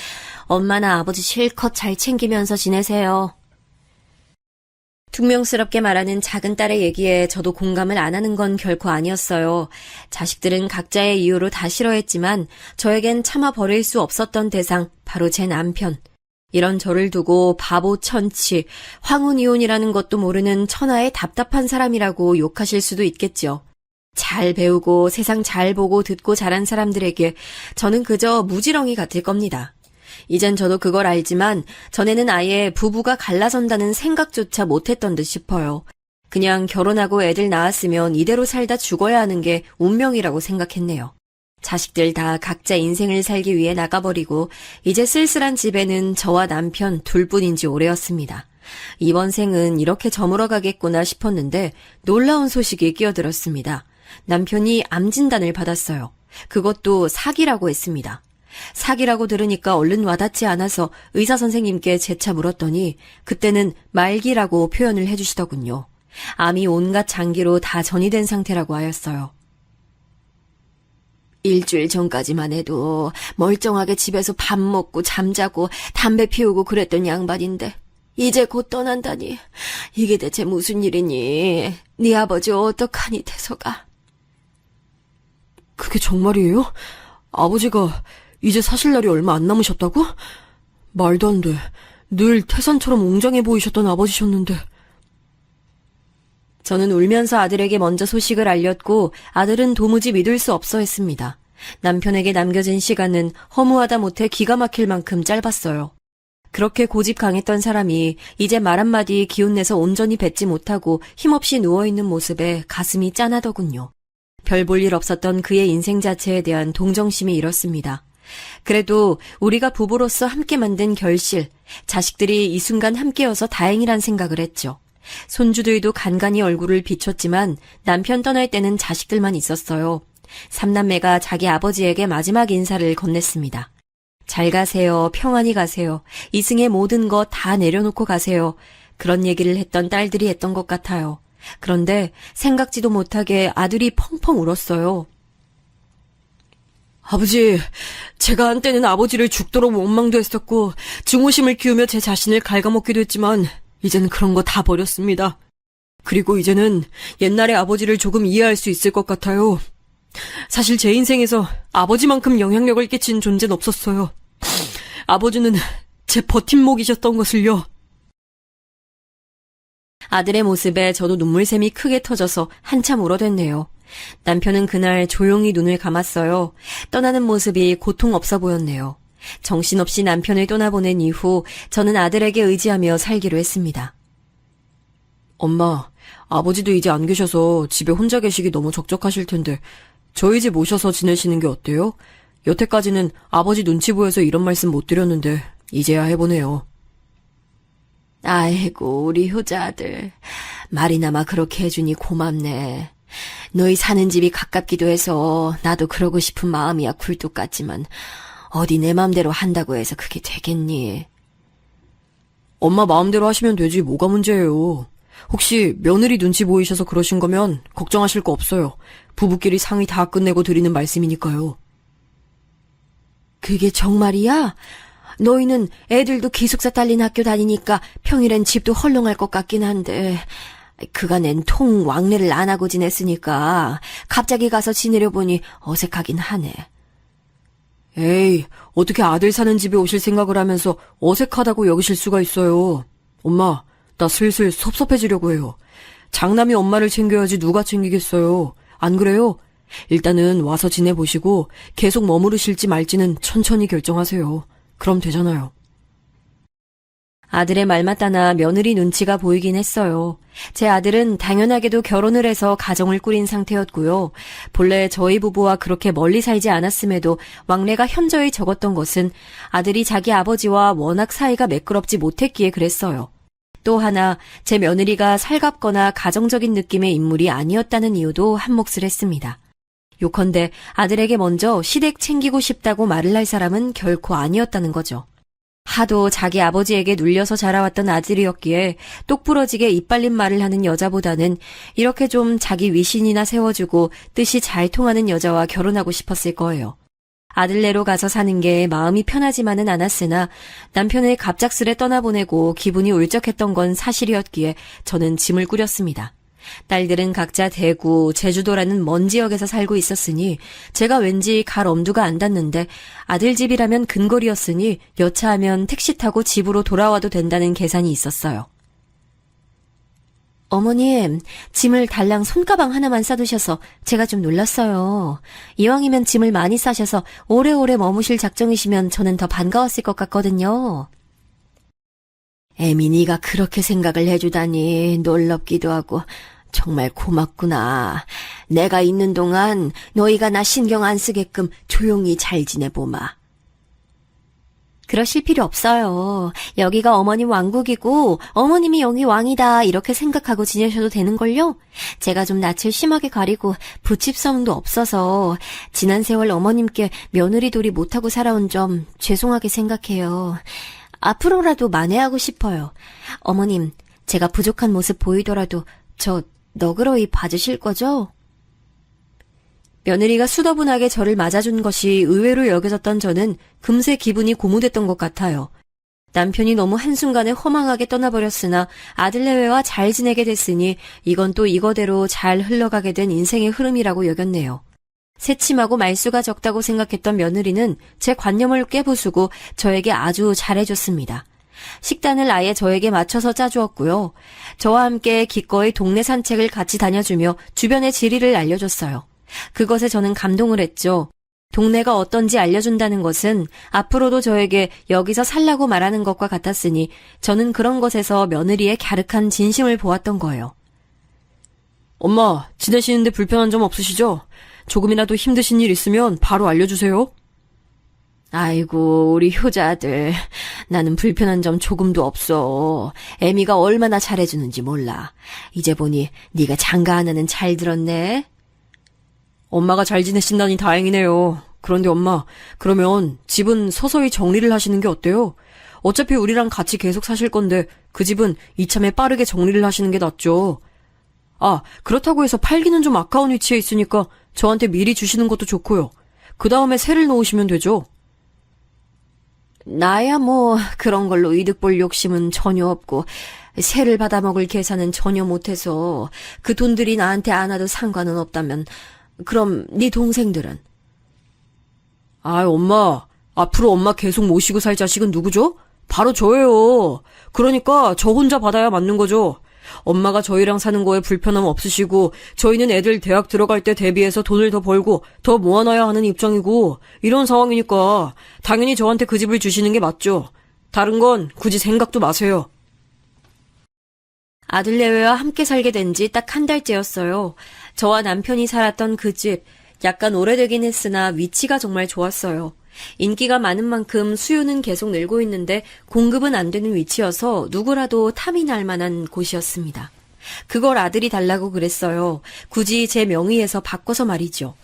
엄마나 아버지 실컷 잘 챙기면서 지내세요. 퉁명스럽게 말하는 작은 딸의 얘기에 저도 공감을 안 하는 건 결코 아니었어요. 자식들은 각자의 이유로 다 싫어했지만 저에겐 차마 버릴 수 없었던 대상, 바로 제 남편. 이런 저를 두고 바보 천치, 황혼이혼이라는 것도 모르는 천하의 답답한 사람이라고 욕하실 수도 있겠죠. 잘 배우고 세상 잘 보고 듣고 자란 사람들에게 저는 그저 무지렁이 같을 겁니다. 이젠 저도 그걸 알지만 전에는 아예 부부가 갈라선다는 생각조차 못했던 듯 싶어요. 그냥 결혼하고 애들 낳았으면 이대로 살다 죽어야 하는 게 운명이라고 생각했네요. 자식들 다 각자 인생을 살기 위해 나가버리고 이제 쓸쓸한 집에는 저와 남편 둘뿐인 지 오래였습니다. 이번 생은 이렇게 저물어 가겠구나 싶었는데 놀라운 소식이 끼어들었습니다. 남편이 암 진단을 받았어요. 그것도 사기라고 했습니다. 사기라고 들으니까 얼른 와닿지 않아서 의사 선생님께 재차 물었더니 그때는 말기라고 표현을 해주시더군요. 암이 온갖 장기로 다 전이된 상태라고 하였어요. 일주일 전까지만 해도 멀쩡하게 집에서 밥 먹고 잠자고 담배 피우고 그랬던 양반인데 이제 곧 떠난다니 이게 대체 무슨 일이니? 네 아버지 어떡하니 태서가? 그게 정말이에요? 아버지가 이제 사실 날이 얼마 안 남으셨다고? 말도 안 돼. 늘 태산처럼 웅장해 보이셨던 아버지셨는데. 저는 울면서 아들에게 먼저 소식을 알렸고 아들은 도무지 믿을 수 없어 했습니다. 남편에게 남겨진 시간은 허무하다 못해 기가 막힐 만큼 짧았어요. 그렇게 고집 강했던 사람이 이제 말 한마디 기운내서 온전히 뱉지 못하고 힘없이 누워있는 모습에 가슴이 짠하더군요. 별 볼 일 없었던 그의 인생 자체에 대한 동정심이 일었습니다. 그래도 우리가 부부로서 함께 만든 결실, 자식들이 이 순간 함께여서 다행이란 생각을 했죠. 손주들도 간간히 얼굴을 비췄지만 남편 떠날 때는 자식들만 있었어요. 삼남매가 자기 아버지에게 마지막 인사를 건넸습니다. 잘 가세요. 평안히 가세요. 이승의 모든 것 다 내려놓고 가세요. 그런 얘기를 했던 딸들이 했던 것 같아요. 그런데 생각지도 못하게 아들이 펑펑 울었어요. 아버지, 제가 한때는 아버지를 죽도록 원망도 했었고 증오심을 키우며 제 자신을 갉아먹기도 했지만 이제는 그런 거 다 버렸습니다. 그리고 이제는 옛날의 아버지를 조금 이해할 수 있을 것 같아요. 사실 제 인생에서 아버지만큼 영향력을 끼친 존재는 없었어요. 아버지는 제 버팀목이셨던 것을요. 아들의 모습에 저도 눈물샘이 크게 터져서 한참 울어댔네요. 남편은 그날 조용히 눈을 감았어요. 떠나는 모습이 고통 없어 보였네요. 정신없이 남편을 떠나보낸 이후 저는 아들에게 의지하며 살기로 했습니다. 엄마, 아버지도 이제 안 계셔서 집에 혼자 계시기 너무 적적하실 텐데 저희 집 오셔서 지내시는 게 어때요? 여태까지는 아버지 눈치 보여서 이런 말씀 못 드렸는데 이제야 해보네요. 아이고, 우리 효자 아들. 말이나마 그렇게 해주니 고맙네. 너희 사는 집이 가깝기도 해서 나도 그러고 싶은 마음이야 굴뚝 같지만 어디 내 맘대로 한다고 해서 그게 되겠니? 엄마 마음대로 하시면 되지 뭐가 문제예요. 혹시 며느리 눈치 보이셔서 그러신 거면 걱정하실 거 없어요. 부부끼리 상의 다 끝내고 드리는 말씀이니까요. 그게 정말이야? 너희는 애들도 기숙사 딸린 학교 다니니까 평일엔 집도 헐렁할 것 같긴 한데 그간엔 통 왕래를 안 하고 지냈으니까 갑자기 가서 지내려 보니 어색하긴 하네. 에이, 어떻게 아들 사는 집에 오실 생각을 하면서 어색하다고 여기실 수가 있어요. 엄마, 나 슬슬 섭섭해지려고 해요. 장남이 엄마를 챙겨야지 누가 챙기겠어요. 안 그래요? 일단은 와서 지내보시고 계속 머무르실지 말지는 천천히 결정하세요. 그럼 되잖아요. 아들의 말마따나 며느리 눈치가 보이긴 했어요. 제 아들은 당연하게도 결혼을 해서 가정을 꾸린 상태였고요. 본래 저희 부부와 그렇게 멀리 살지 않았음에도 왕래가 현저히 적었던 것은 아들이 자기 아버지와 워낙 사이가 매끄럽지 못했기에 그랬어요. 또 하나 제 며느리가 살갑거나 가정적인 느낌의 인물이 아니었다는 이유도 한몫을 했습니다. 요컨대 아들에게 먼저 시댁 챙기고 싶다고 말을 할 사람은 결코 아니었다는 거죠. 하도 자기 아버지에게 눌려서 자라왔던 아들이었기에 똑부러지게 이빨린 말을 하는 여자보다는 이렇게 좀 자기 위신이나 세워주고 뜻이 잘 통하는 여자와 결혼하고 싶었을 거예요. 아들네로 가서 사는 게 마음이 편하지만은 않았으나 남편을 갑작스레 떠나보내고 기분이 울적했던 건 사실이었기에 저는 짐을 꾸렸습니다. 딸들은 각자 대구, 제주도라는 먼 지역에서 살고 있었으니 제가 왠지 갈 엄두가 안 닿는데 아들 집이라면 근거리였으니 여차하면 택시 타고 집으로 돌아와도 된다는 계산이 있었어요. 어머님, 짐을 달랑 손가방 하나만 싸두셔서 제가 좀 놀랐어요. 이왕이면 짐을 많이 싸셔서 오래오래 머무실 작정이시면 저는 더 반가웠을 것 같거든요. 애민이가 그렇게 생각을 해주다니 놀랍기도 하고 정말 고맙구나. 내가 있는 동안 너희가 나 신경 안 쓰게끔 조용히 잘 지내보마. 그러실 필요 없어요. 여기가 어머님 왕국이고 어머님이 여기 왕이다 이렇게 생각하고 지내셔도 되는걸요? 제가 좀 낯을 심하게 가리고 부칩성도 없어서 지난 세월 어머님께 며느리 돌이 못하고 살아온 점 죄송하게 생각해요. 앞으로라도 만회하고 싶어요. 어머님, 제가 부족한 모습 보이더라도 저 너그러이 봐주실 거죠? 며느리가 수더분하게 저를 맞아준 것이 의외로 여겨졌던 저는 금세 기분이 고무됐던 것 같아요. 남편이 너무 한순간에 허망하게 떠나버렸으나 아들 내외와 잘 지내게 됐으니 이건 또 이거대로 잘 흘러가게 된 인생의 흐름이라고 여겼네요. 새침하고 말수가 적다고 생각했던 며느리는 제 관념을 깨부수고 저에게 아주 잘해줬습니다. 식단을 아예 저에게 맞춰서 짜주었고요. 저와 함께 기꺼이 동네 산책을 같이 다녀주며 주변의 지리를 알려줬어요. 그것에 저는 감동을 했죠. 동네가 어떤지 알려준다는 것은 앞으로도 저에게 여기서 살라고 말하는 것과 같았으니 저는 그런 것에서 며느리의 갸륵한 진심을 보았던 거예요. 엄마, 지내시는데 불편한 점 없으시죠? 조금이라도 힘드신 일 있으면 바로 알려주세요. 아이고, 우리 효자들. 나는 불편한 점 조금도 없어. 애미가 얼마나 잘해주는지 몰라. 이제 보니 네가 장가 하나는 잘 들었네. 엄마가 잘 지내신다니 다행이네요. 그런데 엄마, 그러면 집은 서서히 정리를 하시는 게 어때요? 어차피 우리랑 같이 계속 사실 건데 그 집은 이참에 빠르게 정리를 하시는 게 낫죠. 아, 그렇다고 해서 팔기는 좀 아까운 위치에 있으니까 저한테 미리 주시는 것도 좋고요. 그 다음에 새를 놓으시면 되죠. 나야 뭐 그런 걸로 이득 볼 욕심은 전혀 없고 새를 받아먹을 계산은 전혀 못해서 그 돈들이 나한테 안 와도 상관은 없다면 그럼 네 동생들은? 아, 엄마, 앞으로 엄마 계속 모시고 살 자식은 누구죠? 바로 저예요. 그러니까 저 혼자 받아야 맞는 거죠. 엄마가 저희랑 사는 거에 불편함 없으시고 저희는 애들 대학 들어갈 때 대비해서 돈을 더 벌고 더 모아놔야 하는 입장이고 이런 상황이니까 당연히 저한테 그 집을 주시는 게 맞죠. 다른 건 굳이 생각도 마세요. 아들 내외와 함께 살게 된 지 딱 한 달째였어요. 저와 남편이 살았던 그 집, 약간 오래되긴 했으나 위치가 정말 좋았어요. 인기가 많은 만큼 수요는 계속 늘고 있는데 공급은 안 되는 위치여서 누구라도 탐이 날 만한 곳이었습니다. 그걸 아들이 달라고 그랬어요. 굳이 제 명의에서 바꿔서 말이죠.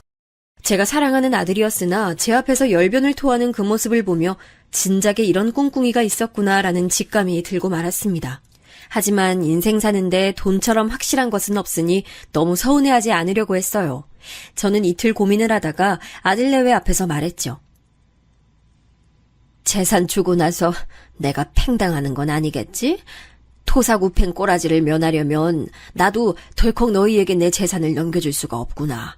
제가 사랑하는 아들이었으나 제 앞에서 열변을 토하는 그 모습을 보며 진작에 이런 꿍꿍이가 있었구나라는 직감이 들고 말았습니다. 하지만 인생 사는데 돈처럼 확실한 것은 없으니 너무 서운해하지 않으려고 했어요. 저는 이틀 고민을 하다가 아들 내외 앞에서 말했죠. 재산 주고 나서 내가 팽당하는 건 아니겠지? 토사구팽 꼬라지를 면하려면 나도 덜컥 너희에게 내 재산을 넘겨줄 수가 없구나.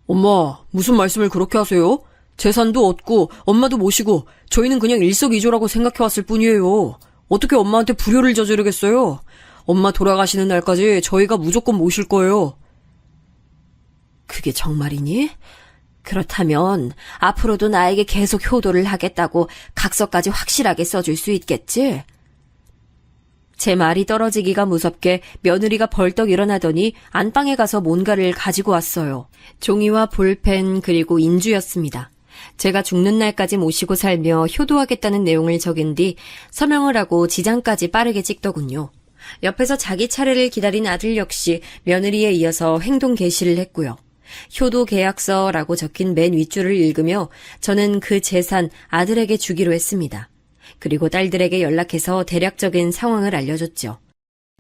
엄마, 무슨 말씀을 그렇게 하세요? 재산도 얻고 엄마도 모시고 저희는 그냥 일석이조라고 생각해왔을 뿐이에요. 어떻게 엄마한테 불효를 저지르겠어요? 엄마 돌아가시는 날까지 저희가 무조건 모실 거예요. 그게 정말이니? 그렇다면 앞으로도 나에게 계속 효도를 하겠다고 각서까지 확실하게 써줄 수 있겠지? 제 말이 떨어지기가 무섭게 며느리가 벌떡 일어나더니 안방에 가서 뭔가를 가지고 왔어요. 종이와 볼펜 그리고 인주였습니다. 제가 죽는 날까지 모시고 살며 효도하겠다는 내용을 적은 뒤 서명을 하고 지장까지 빠르게 찍더군요. 옆에서 자기 차례를 기다린 아들 역시 며느리에 이어서 행동 개시를 했고요. 효도 계약서라고 적힌 맨 윗줄을 읽으며 저는 그 재산 아들에게 주기로 했습니다. 그리고 딸들에게 연락해서 대략적인 상황을 알려줬죠.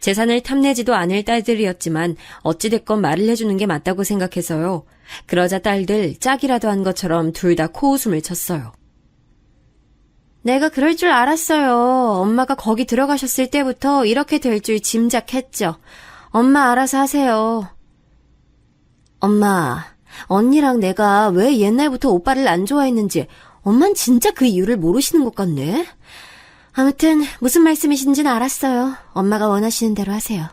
재산을 탐내지도 않을 딸들이었지만 어찌됐건 말을 해주는 게 맞다고 생각해서요. 그러자 딸들 짝이라도 한 것처럼 둘 다 코웃음을 쳤어요. 내가 그럴 줄 알았어요. 엄마가 거기 들어가셨을 때부터 이렇게 될 줄 짐작했죠. 엄마 알아서 하세요. 엄마, 언니랑 내가 왜 옛날부터 오빠를 안 좋아했는지 엄만 진짜 그 이유를 모르시는 것 같네. 아무튼 무슨 말씀이신지는 알았어요. 엄마가 원하시는 대로 하세요.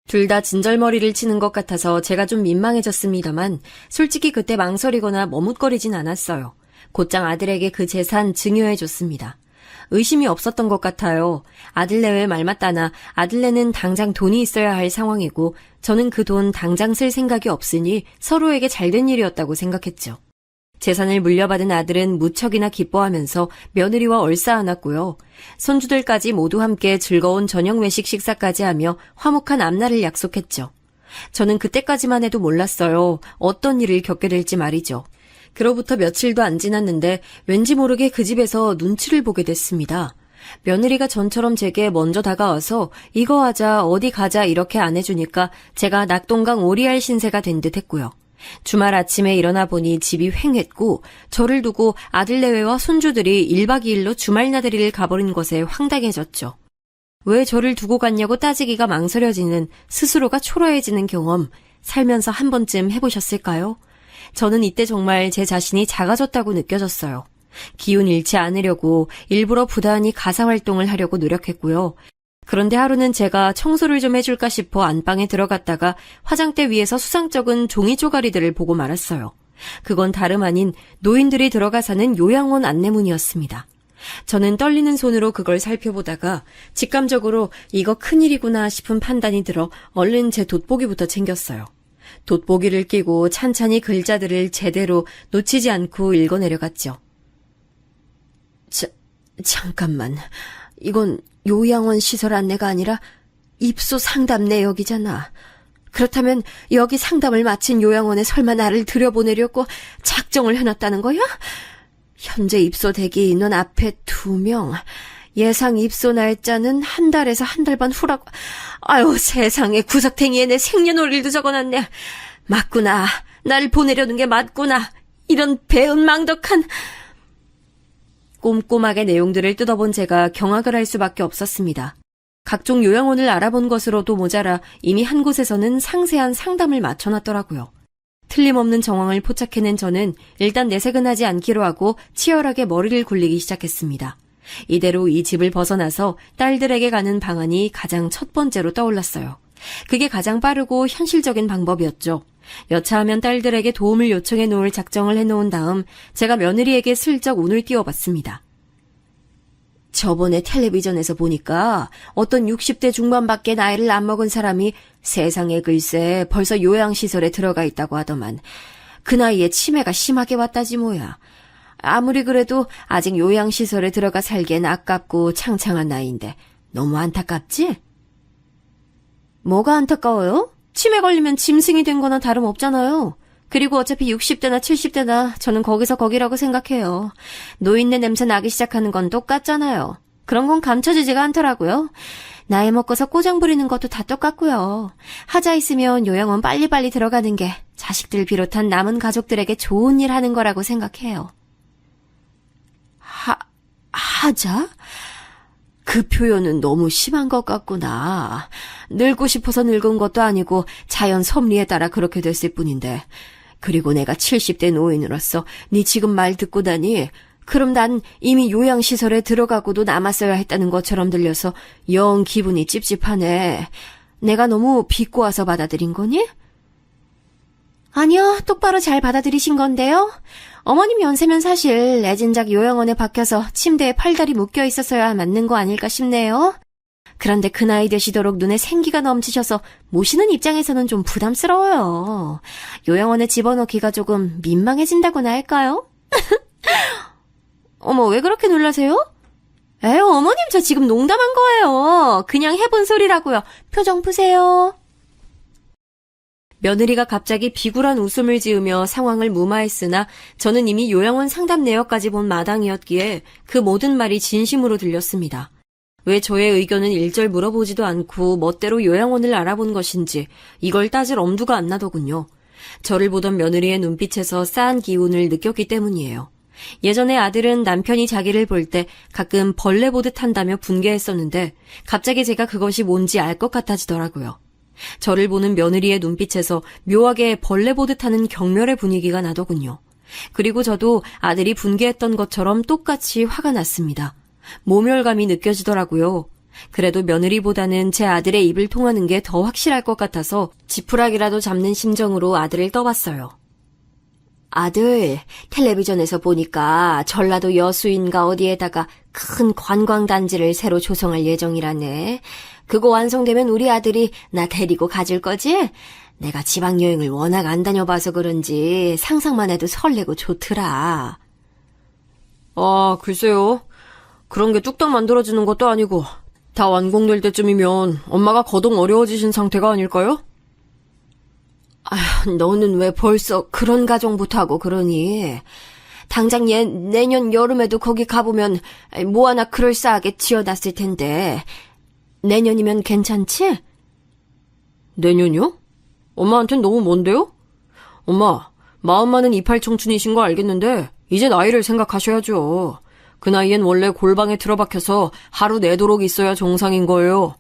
둘 다 진절머리를 치는 것 같아서 제가 좀 민망해졌습니다만 솔직히 그때 망설이거나 머뭇거리진 않았어요. 곧장 아들에게 그 재산 증여해줬습니다. 의심이 없었던 것 같아요. 아들내외 말 맞다나 아들내는 당장 돈이 있어야 할 상황이고 저는 그 돈 당장 쓸 생각이 없으니 서로에게 잘된 일이었다고 생각했죠. 재산을 물려받은 아들은 무척이나 기뻐하면서 며느리와 얼싸안았고요. 손주들까지 모두 함께 즐거운 저녁 외식 식사까지 하며 화목한 앞날을 약속했죠. 저는 그때까지만 해도 몰랐어요. 어떤 일을 겪게 될지 말이죠. 그로부터 며칠도 안 지났는데 왠지 모르게 그 집에서 눈치를 보게 됐습니다. 며느리가 전처럼 제게 먼저 다가와서 이거 하자 어디 가자 이렇게 안 해주니까 제가 낙동강 오리알 신세가 된 듯 했고요. 주말 아침에 일어나 보니 집이 휑했고 저를 두고 아들내외와 손주들이 1박 2일로 주말 나들이를 가버린 것에 황당해졌죠. 왜 저를 두고 갔냐고 따지기가 망설여지는 스스로가 초라해지는 경험 살면서 한 번쯤 해보셨을까요? 저는 이때 정말 제 자신이 작아졌다고 느껴졌어요. 기운 잃지 않으려고 일부러 부단히 가사활동을 하려고 노력했고요. 그런데 하루는 제가 청소를 좀 해줄까 싶어 안방에 들어갔다가 화장대 위에서 수상쩍은 종이 쪼가리들을 보고 말았어요. 그건 다름 아닌 노인들이 들어가 사는 요양원 안내문이었습니다. 저는 떨리는 손으로 그걸 살펴보다가 직감적으로 이거 큰일이구나 싶은 판단이 들어 얼른 제 돋보기부터 챙겼어요. 돋보기를 끼고 찬찬히 글자들을 제대로 놓치지 않고 읽어내려갔죠. 잠깐만, 이건 요양원 시설 안내가 아니라 입소 상담 내역이잖아. 그렇다면 여기 상담을 마친 요양원에 설마 나를 들여보내려고 작정을 해놨다는 거야? 현재 입소 대기 인원 앞에 2명, 예상 입소 날짜는 한 달에서 한 달 반 후라고. 아유 세상에, 구석탱이에 내 생년월일도 적어놨네. 맞구나, 나를 보내려는 게 맞구나. 이런 배은망덕한. 꼼꼼하게 내용들을 뜯어본 제가 경악을 할 수밖에 없었습니다. 각종 요양원을 알아본 것으로도 모자라 이미 한 곳에서는 상세한 상담을 맞춰놨더라고요. 틀림없는 정황을 포착해낸 저는 일단 내색은 하지 않기로 하고 치열하게 머리를 굴리기 시작했습니다. 이대로 이 집을 벗어나서 딸들에게 가는 방안이 가장 첫 번째로 떠올랐어요. 그게 가장 빠르고 현실적인 방법이었죠. 여차하면 딸들에게 도움을 요청해 놓을 작정을 해놓은 다음 제가 며느리에게 슬쩍 운을 띄워봤습니다. 저번에 텔레비전에서 보니까 어떤 60대 중반밖에 나이를 안 먹은 사람이 세상에 글쎄 벌써 요양시설에 들어가 있다고 하더만 그 나이에 치매가 심하게 왔다지 뭐야. 아무리 그래도 아직 요양시설에 들어가 살기엔 아깝고 창창한 나이인데 너무 안타깝지? 뭐가 안타까워요? 치매 걸리면 짐승이 된 거나 다름없잖아요. 그리고 어차피 60대나 70대나 저는 거기서 거기라고 생각해요. 노인네 냄새 나기 시작하는 건 똑같잖아요. 그런 건 감춰지지가 않더라고요. 나이 먹고서 꼬장 부리는 것도 다 똑같고요. 하자 있으면 요양원 빨리빨리 들어가는 게 자식들 비롯한 남은 가족들에게 좋은 일 하는 거라고 생각해요. 하자? 그 표현은 너무 심한 것 같구나. 늙고 싶어서 늙은 것도 아니고 자연 섭리에 따라 그렇게 됐을 뿐인데. 그리고 내가 70대 노인으로서 네 지금 말 듣고 다니 그럼 난 이미 요양시설에 들어가고도 남았어야 했다는 것처럼 들려서 영 기분이 찝찝하네. 내가 너무 비꼬아서 받아들인 거니? 아니요, 똑바로 잘 받아들이신 건데요. 어머님 연세면 사실 애진작 요양원에 박혀서 침대에 팔다리 묶여 있었어야 맞는 거 아닐까 싶네요. 그런데 그 나이 되시도록 눈에 생기가 넘치셔서 모시는 입장에서는 좀 부담스러워요. 요양원에 집어넣기가 조금 민망해진다고나 할까요? 어머, 왜 그렇게 놀라세요? 에휴, 어머님 저 지금 농담한 거예요. 그냥 해본 소리라고요. 표정 푸세요. 며느리가 갑자기 비굴한 웃음을 지으며 상황을 무마했으나 저는 이미 요양원 상담 내역까지 본 마당이었기에 그 모든 말이 진심으로 들렸습니다. 왜 저의 의견은 일절 물어보지도 않고 멋대로 요양원을 알아본 것인지 이걸 따질 엄두가 안 나더군요. 저를 보던 며느리의 눈빛에서 싸한 기운을 느꼈기 때문이에요. 예전에 아들은 남편이 자기를 볼 때 가끔 벌레 보듯 한다며 분개했었는데 갑자기 제가 그것이 뭔지 알 것 같아지더라고요. 저를 보는 며느리의 눈빛에서 묘하게 벌레 보듯 하는 경멸의 분위기가 나더군요. 그리고 저도 아들이 분개했던 것처럼 똑같이 화가 났습니다. 모멸감이 느껴지더라고요. 그래도 며느리보다는 제 아들의 입을 통하는 게 더 확실할 것 같아서 지푸라기라도 잡는 심정으로 아들을 떠봤어요. 아들, 텔레비전에서 보니까 전라도 여수인가 어디에다가 큰 관광단지를 새로 조성할 예정이라네. 그거 완성되면 우리 아들이 나 데리고 가줄 거지? 내가 지방여행을 워낙 안 다녀봐서 그런지 상상만 해도 설레고 좋더라. 아, 글쎄요. 그런 게 뚝딱 만들어지는 것도 아니고 다 완공될 때쯤이면 엄마가 거동 어려워지신 상태가 아닐까요? 아휴, 너는 왜 벌써 그런 가정부터 하고 그러니? 당장 내년 여름에도 거기 가보면 뭐 하나 그럴싸하게 지어놨을 텐데 내년이면 괜찮지? 내년이요? 엄마한텐 너무 먼데요? 엄마, 마음 많은 이팔 청춘이신 거 알겠는데 이제 나이를 생각하셔야죠. 그 나이엔 원래 골방에 틀어박혀서 하루 내도록 있어야 정상인 거예요.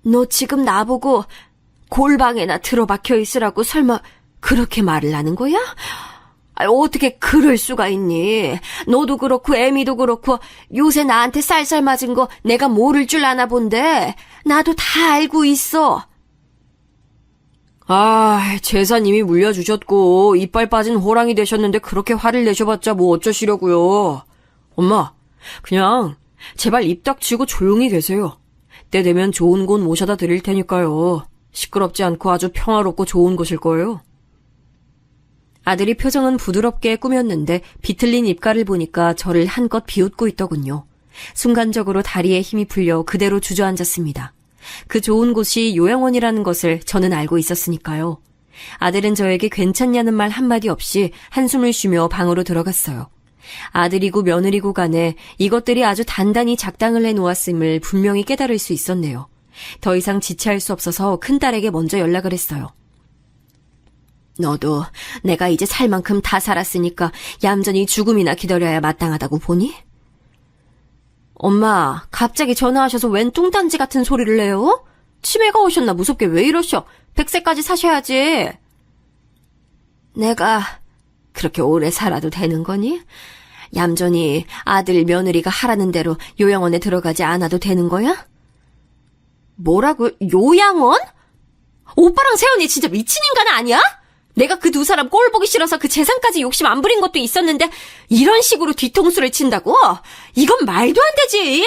너 지금 나보고 골방에나 틀어박혀 있으라고 설마 그렇게 말을 하는 거야? 어떻게 그럴 수가 있니? 너도 그렇고 애미도 그렇고 요새 나한테 쌀쌀 맞은 거 내가 모를 줄 아나 본데 나도 다 알고 있어. 아, 재산 이미 물려주셨고 이빨 빠진 호랑이 되셨는데 그렇게 화를 내셔봤자 뭐 어쩌시려고요. 엄마, 그냥 제발 입 닥치고 조용히 계세요. 때 되면 좋은 곳 모셔다 드릴 테니까요. 시끄럽지 않고 아주 평화롭고 좋은 곳일 거예요. 아들이 표정은 부드럽게 꾸몄는데 비틀린 입가를 보니까 저를 한껏 비웃고 있더군요. 순간적으로 다리에 힘이 풀려 그대로 주저앉았습니다. 그 좋은 곳이 요양원이라는 것을 저는 알고 있었으니까요. 아들은 저에게 괜찮냐는 말 한마디 없이 한숨을 쉬며 방으로 들어갔어요. 아들이고 며느리고 간에 이것들이 아주 단단히 작당을 해놓았음을 분명히 깨달을 수 있었네요. 더 이상 지체할 수 없어서 큰딸에게 먼저 연락을 했어요. 너도 내가 이제 살 만큼 다 살았으니까 얌전히 죽음이나 기다려야 마땅하다고 보니? 엄마, 갑자기 전화하셔서 웬 뚱딴지 같은 소리를 내요? 치매가 오셨나 무섭게 왜 이러셔? 100세까지 사셔야지. 내가 그렇게 오래 살아도 되는 거니? 얌전히 아들 며느리가 하라는 대로 요양원에 들어가지 않아도 되는 거야? 뭐라고? 요양원? 오빠랑 세연이 진짜 미친 인간 아니야? 내가 그 두 사람 꼴 보기 싫어서 그 재산까지 욕심 안 부린 것도 있었는데 이런 식으로 뒤통수를 친다고? 이건 말도 안 되지.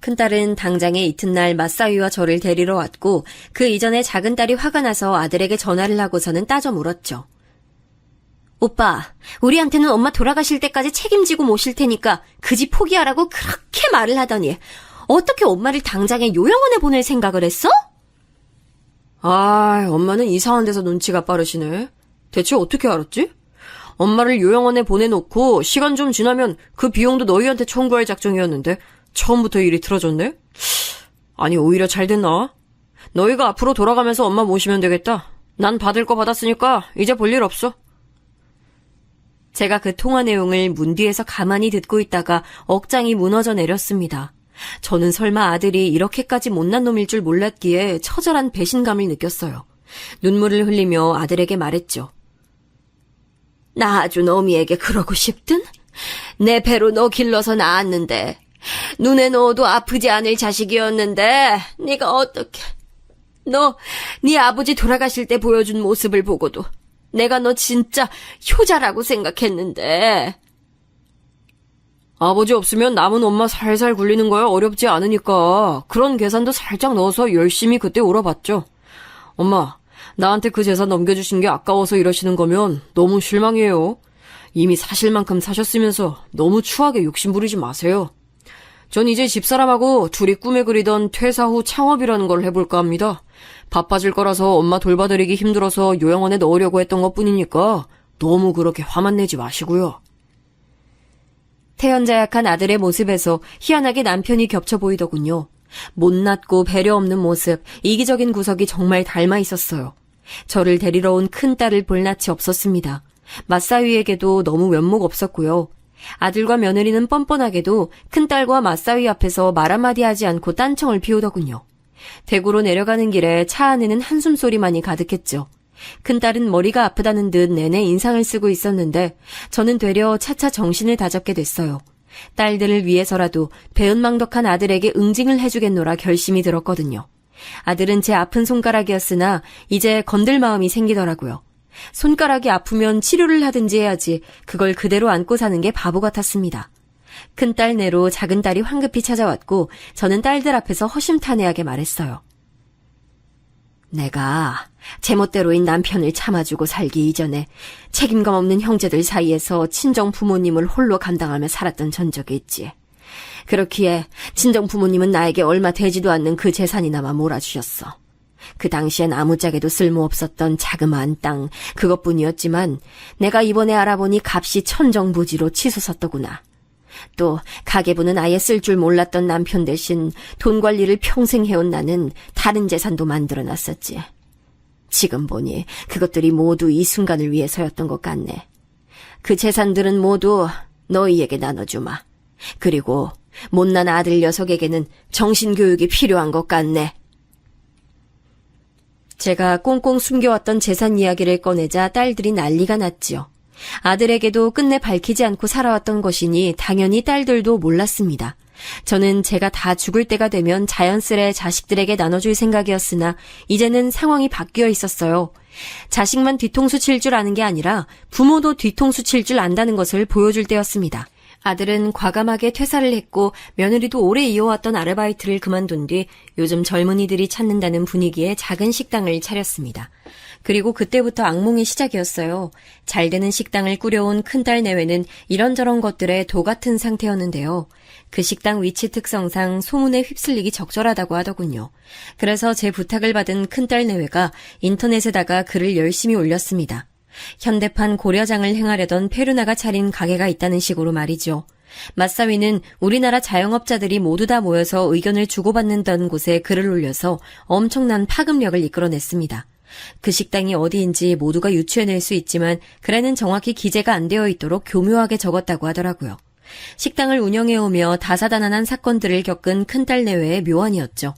큰딸은 당장의 이튿날 맞사위와 저를 데리러 왔고 그 이전에 작은딸이 화가 나서 아들에게 전화를 하고서는 따져 물었죠. 오빠, 우리한테는 엄마 돌아가실 때까지 책임지고 모실 테니까 그 집 포기하라고 그렇게 말을 하더니 어떻게 엄마를 당장에 요양원에 보낼 생각을 했어? 아, 엄마는 이상한 데서 눈치가 빠르시네. 대체 어떻게 알았지? 엄마를 요양원에 보내놓고 시간 좀 지나면 그 비용도 너희한테 청구할 작정이었는데 처음부터 일이 틀어졌네? 아니, 오히려 잘 됐나? 너희가 앞으로 돌아가면서 엄마 모시면 되겠다. 난 받을 거 받았으니까 이제 볼 일 없어. 제가 그 통화 내용을 문 뒤에서 가만히 듣고 있다가 억장이 무너져 내렸습니다. 저는 설마 아들이 이렇게까지 못난 놈일 줄 몰랐기에 처절한 배신감을 느꼈어요. 눈물을 흘리며 아들에게 말했죠. 나 아주 너미에게 그러고 싶든? 내 배로 너 길러서 낳았는데 눈에 넣어도 아프지 않을 자식이었는데 네가 어떻게... 네 아버지 돌아가실 때 보여준 모습을 보고도 내가 너 진짜 효자라고 생각했는데. 아버지 없으면 남은 엄마 살살 굴리는 거야 어렵지 않으니까 그런 계산도 살짝 넣어서 열심히 그때 울어봤죠. 엄마, 나한테 그 재산 넘겨주신 게 아까워서 이러시는 거면 너무 실망이에요. 이미 사실 만큼 사셨으면서 너무 추하게 욕심 부리지 마세요. 전 이제 집사람하고 둘이 꿈에 그리던 퇴사 후 창업이라는 걸 해볼까 합니다. 바빠질 거라서 엄마 돌봐드리기 힘들어서 요양원에 넣으려고 했던 것뿐이니까 너무 그렇게 화만 내지 마시고요. 태연자약한 아들의 모습에서 희한하게 남편이 겹쳐 보이더군요. 못났고 배려 없는 모습, 이기적인 구석이 정말 닮아 있었어요. 저를 데리러 온 큰딸을 볼 낯이 없었습니다. 맞사위에게도 너무 면목 없었고요. 아들과 며느리는 뻔뻔하게도 큰딸과 맞사위 앞에서 말 한마디 하지 않고 딴청을 피우더군요. 대구로 내려가는 길에 차 안에는 한숨소리만이 가득했죠. 큰딸은 머리가 아프다는 듯 내내 인상을 쓰고 있었는데 저는 되려 차차 정신을 다잡게 됐어요. 딸들을 위해서라도 배은망덕한 아들에게 응징을 해주겠노라 결심이 들었거든요. 아들은 제 아픈 손가락이었으나 이제 건들 마음이 생기더라고요. 손가락이 아프면 치료를 하든지 해야지 그걸 그대로 안고 사는 게 바보 같았습니다. 큰딸 내로 작은딸이 황급히 찾아왔고 저는 딸들 앞에서 허심탄회하게 말했어요. 내가 제멋대로인 남편을 참아주고 살기 이전에 책임감 없는 형제들 사이에서 친정 부모님을 홀로 감당하며 살았던 전적이 있지. 그렇기에 친정 부모님은 나에게 얼마 되지도 않는 그 재산이나마 몰아주셨어. 그 당시엔 아무짝에도 쓸모없었던 자그마한 땅 그것뿐이었지만 내가 이번에 알아보니 값이 천정부지로 치솟았더구나. 또 가계부는 아예 쓸 줄 몰랐던 남편 대신 돈 관리를 평생 해온 나는 다른 재산도 만들어놨었지. 지금 보니 그것들이 모두 이 순간을 위해서였던 것 같네. 그 재산들은 모두 너희에게 나눠주마. 그리고 못난 아들 녀석에게는 정신교육이 필요한 것 같네. 제가 꽁꽁 숨겨왔던 재산 이야기를 꺼내자 딸들이 난리가 났지요. 아들에게도 끝내 밝히지 않고 살아왔던 것이니 당연히 딸들도 몰랐습니다. 저는 제가 다 죽을 때가 되면 자연스레 자식들에게 나눠줄 생각이었으나 이제는 상황이 바뀌어 있었어요. 자식만 뒤통수 칠 줄 아는 게 아니라 부모도 뒤통수 칠 줄 안다는 것을 보여줄 때였습니다. 아들은 과감하게 퇴사를 했고 며느리도 오래 이어왔던 아르바이트를 그만둔 뒤 요즘 젊은이들이 찾는다는 분위기의 작은 식당을 차렸습니다. 그리고 그때부터 악몽의 시작이었어요. 잘 되는 식당을 꾸려온 큰딸 내외는 이런저런 것들에 도 같은 상태였는데요. 그 식당 위치 특성상 소문에 휩쓸리기 적절하다고 하더군요. 그래서 제 부탁을 받은 큰딸 내외가 인터넷에다가 글을 열심히 올렸습니다. 현대판 고려장을 행하려던 페르나가 차린 가게가 있다는 식으로 말이죠. 맞사위는 우리나라 자영업자들이 모두 다 모여서 의견을 주고받는다는 곳에 글을 올려서 엄청난 파급력을 이끌어냈습니다. 그 식당이 어디인지 모두가 유추해낼 수 있지만 글에는 정확히 기재가 안 되어 있도록 교묘하게 적었다고 하더라고요. 식당을 운영해오며 다사다난한 사건들을 겪은 큰딸 내외의 묘안이었죠.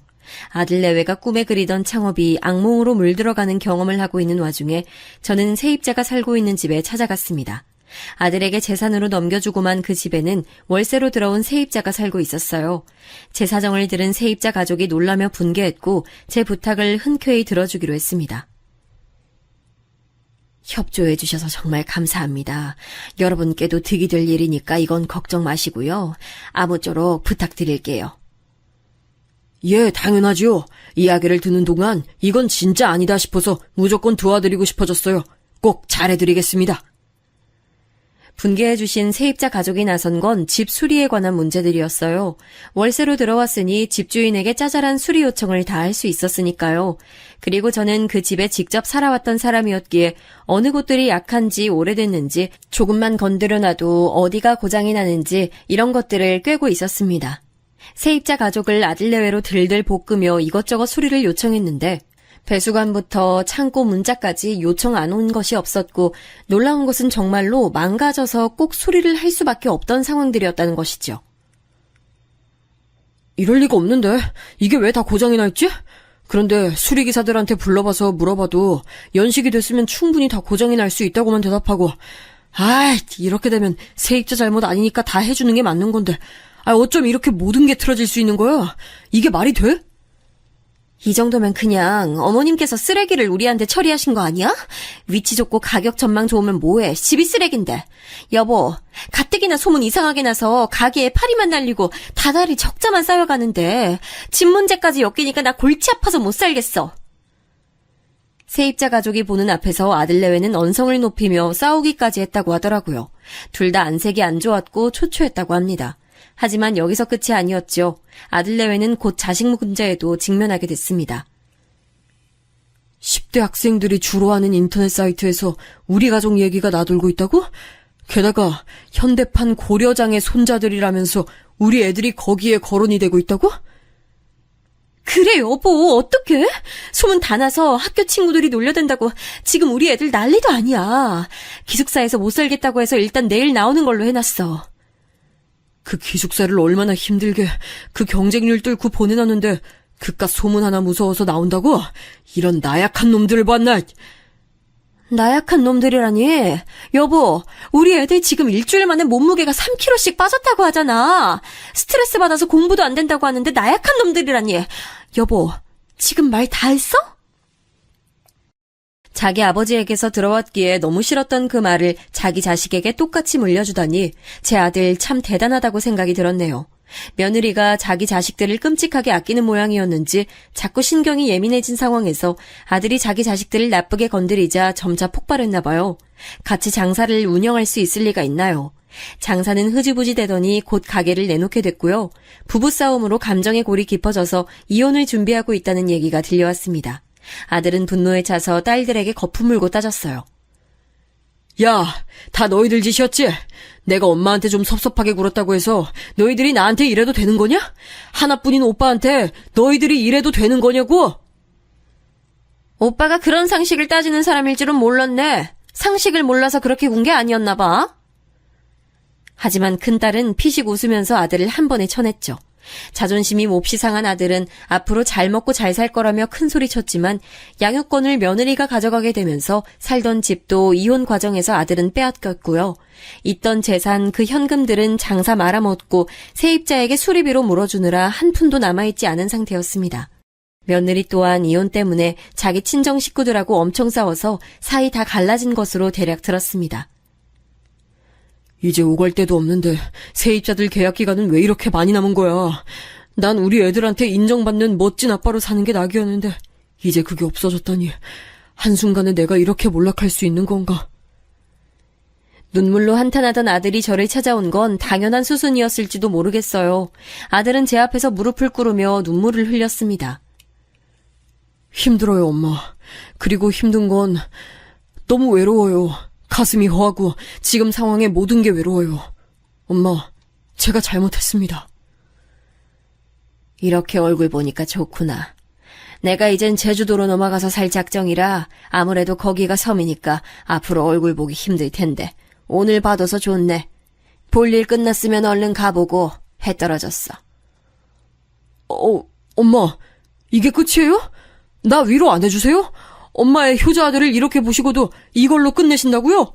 아들 내외가 꿈에 그리던 창업이 악몽으로 물들어가는 경험을 하고 있는 와중에 저는 세입자가 살고 있는 집에 찾아갔습니다. 아들에게 재산으로 넘겨주고만 그 집에는 월세로 들어온 세입자가 살고 있었어요. 제 사정을 들은 세입자 가족이 놀라며 분개했고 제 부탁을 흔쾌히 들어주기로 했습니다. 협조해 주셔서 정말 감사합니다. 여러분께도 득이 될 일이니까 이건 걱정 마시고요. 아무쪼록 부탁드릴게요. 예, 당연하지요. 이야기를 듣는 동안 이건 진짜 아니다 싶어서 무조건 도와드리고 싶어졌어요. 꼭 잘해드리겠습니다. 분개해 주신 세입자 가족이 나선 건 집 수리에 관한 문제들이었어요. 월세로 들어왔으니 집주인에게 짜잘한 수리 요청을 다 할 수 있었으니까요. 그리고 저는 그 집에 직접 살아왔던 사람이었기에 어느 곳들이 약한지 오래됐는지 조금만 건드려놔도 어디가 고장이 나는지 이런 것들을 꿰고 있었습니다. 세입자 가족을 아들 내외로 들들 볶으며 이것저것 수리를 요청했는데 배수관부터 창고 문짝까지 요청 안 온 것이 없었고 놀라운 것은 정말로 망가져서 꼭 수리를 할 수밖에 없던 상황들이었다는 것이죠. 이럴 리가 없는데 이게 왜 다 고장이 나 있지? 그런데 수리기사들한테 불러봐서 물어봐도 연식이 됐으면 충분히 다 고장이 날 수 있다고만 대답하고 이렇게 되면 세입자 잘못 아니니까 다 해주는 게 맞는 건데 어쩜 이렇게 모든 게 틀어질 수 있는 거야? 이게 말이 돼? 이 정도면 그냥 어머님께서 쓰레기를 우리한테 처리하신 거 아니야? 위치 좋고 가격 전망 좋으면 뭐해? 집이 쓰레기인데. 여보, 가뜩이나 소문 이상하게 나서 가게에 파리만 날리고 다달이 적자만 쌓여가는데 집 문제까지 엮이니까 나 골치 아파서 못 살겠어. 세입자 가족이 보는 앞에서 아들 내외는 언성을 높이며 싸우기까지 했다고 하더라고요. 둘 다 안색이 안 좋았고 초조했다고 합니다. 하지만 여기서 끝이 아니었죠. 아들 내외는 곧 자식 문제에도 직면하게 됐습니다. 10대 학생들이 주로 하는 인터넷 사이트에서 우리 가족 얘기가 나돌고 있다고? 게다가 현대판 고려장의 손자들이라면서 우리 애들이 거기에 거론이 되고 있다고? 그래 여보, 어떡해? 소문 다 나서 학교 친구들이 놀려댄다고 지금 우리 애들 난리도 아니야. 기숙사에서 못 살겠다고 해서 일단 내일 나오는 걸로 해놨어. 그 기숙사를 얼마나 힘들게 그 경쟁률 뚫고 보내놨는데 그깟 소문 하나 무서워서 나온다고? 이런 나약한 놈들을 봤나? 나약한 놈들이라니? 여보, 우리 애들 지금 일주일 만에 몸무게가 3kg씩 빠졌다고 하잖아. 스트레스 받아서 공부도 안 된다고 하는데 나약한 놈들이라니. 여보, 지금 말 다 했어? 자기 아버지에게서 들어왔기에 너무 싫었던 그 말을 자기 자식에게 똑같이 물려주다니 제 아들 참 대단하다고 생각이 들었네요. 며느리가 자기 자식들을 끔찍하게 아끼는 모양이었는지 자꾸 신경이 예민해진 상황에서 아들이 자기 자식들을 나쁘게 건드리자 점차 폭발했나 봐요. 같이 장사를 운영할 수 있을 리가 있나요? 장사는 흐지부지 되더니 곧 가게를 내놓게 됐고요. 부부싸움으로 감정의 골이 깊어져서 이혼을 준비하고 있다는 얘기가 들려왔습니다. 아들은 분노에 차서 딸들에게 거품 물고 따졌어요. 야, 다 너희들 짓이었지? 내가 엄마한테 좀 섭섭하게 굴었다고 해서 너희들이 나한테 이래도 되는 거냐? 하나뿐인 오빠한테 너희들이 이래도 되는 거냐고? 오빠가 그런 상식을 따지는 사람일 줄은 몰랐네. 상식을 몰라서 그렇게 군 게 아니었나 봐. 하지만 큰딸은 피식 웃으면서 아들을 한 번에 쳐냈죠. 자존심이 몹시 상한 아들은 앞으로 잘 먹고 잘 살 거라며 큰소리쳤지만 양육권을 며느리가 가져가게 되면서 살던 집도 이혼 과정에서 아들은 빼앗겼고요. 있던 재산 그 현금들은 장사 말아먹고 세입자에게 수리비로 물어주느라 한 푼도 남아있지 않은 상태였습니다. 며느리 또한 이혼 때문에 자기 친정 식구들하고 엄청 싸워서 사이 다 갈라진 것으로 대략 들었습니다. 이제 오갈 데도 없는데 세입자들 계약 기간은 왜 이렇게 많이 남은 거야? 난 우리 애들한테 인정받는 멋진 아빠로 사는 게 낙이었는데 이제 그게 없어졌다니 한순간에 내가 이렇게 몰락할 수 있는 건가? 눈물로 한탄하던 아들이 저를 찾아온 건 당연한 수순이었을지도 모르겠어요. 아들은 제 앞에서 무릎을 꿇으며 눈물을 흘렸습니다. 힘들어요, 엄마. 그리고 힘든 건 너무 외로워요. 가슴이 허하고 지금 상황에 모든 게 외로워요. 엄마, 제가 잘못했습니다. 이렇게 얼굴 보니까 좋구나. 내가 이젠 제주도로 넘어가서 살 작정이라 아무래도 거기가 섬이니까 앞으로 얼굴 보기 힘들 텐데 오늘 봐둬서 좋네. 볼일 끝났으면 얼른 가보고 해 떨어졌어. 엄마, 이게 끝이에요? 나 위로 안 해주세요? 엄마의 효자 아들을 이렇게 보시고도 이걸로 끝내신다고요?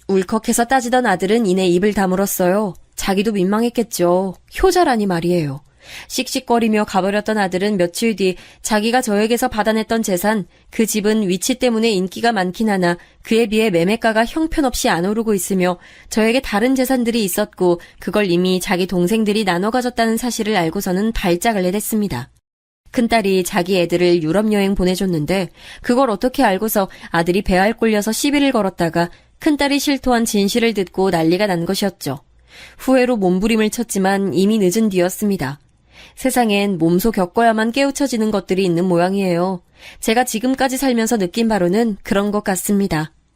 울컥해서 따지던 아들은 이내 입을 다물었어요. 자기도 민망했겠죠. 효자라니 말이에요. 씩씩거리며 가버렸던 아들은 며칠 뒤 자기가 저에게서 받아냈던 재산, 그 집은 위치 때문에 인기가 많긴 하나 그에 비해 매매가가 형편없이 안 오르고 있으며 저에게 다른 재산들이 있었고 그걸 이미 자기 동생들이 나눠 가졌다는 사실을 알고서는 발작을 내댔습니다. 큰딸이 자기 애들을 유럽 여행 보내줬는데 그걸 어떻게 알고서 아들이 배알 꼴려서 시비를 걸었다가 큰딸이 실토한 진실을 듣고 난리가 난 것이었죠. 후회로 몸부림을 쳤지만 이미 늦은 뒤였습니다. 세상엔 몸소 겪어야만 깨우쳐지는 것들이 있는 모양이에요. 제가 지금까지 살면서 느낀 바로는 그런 것 같습니다.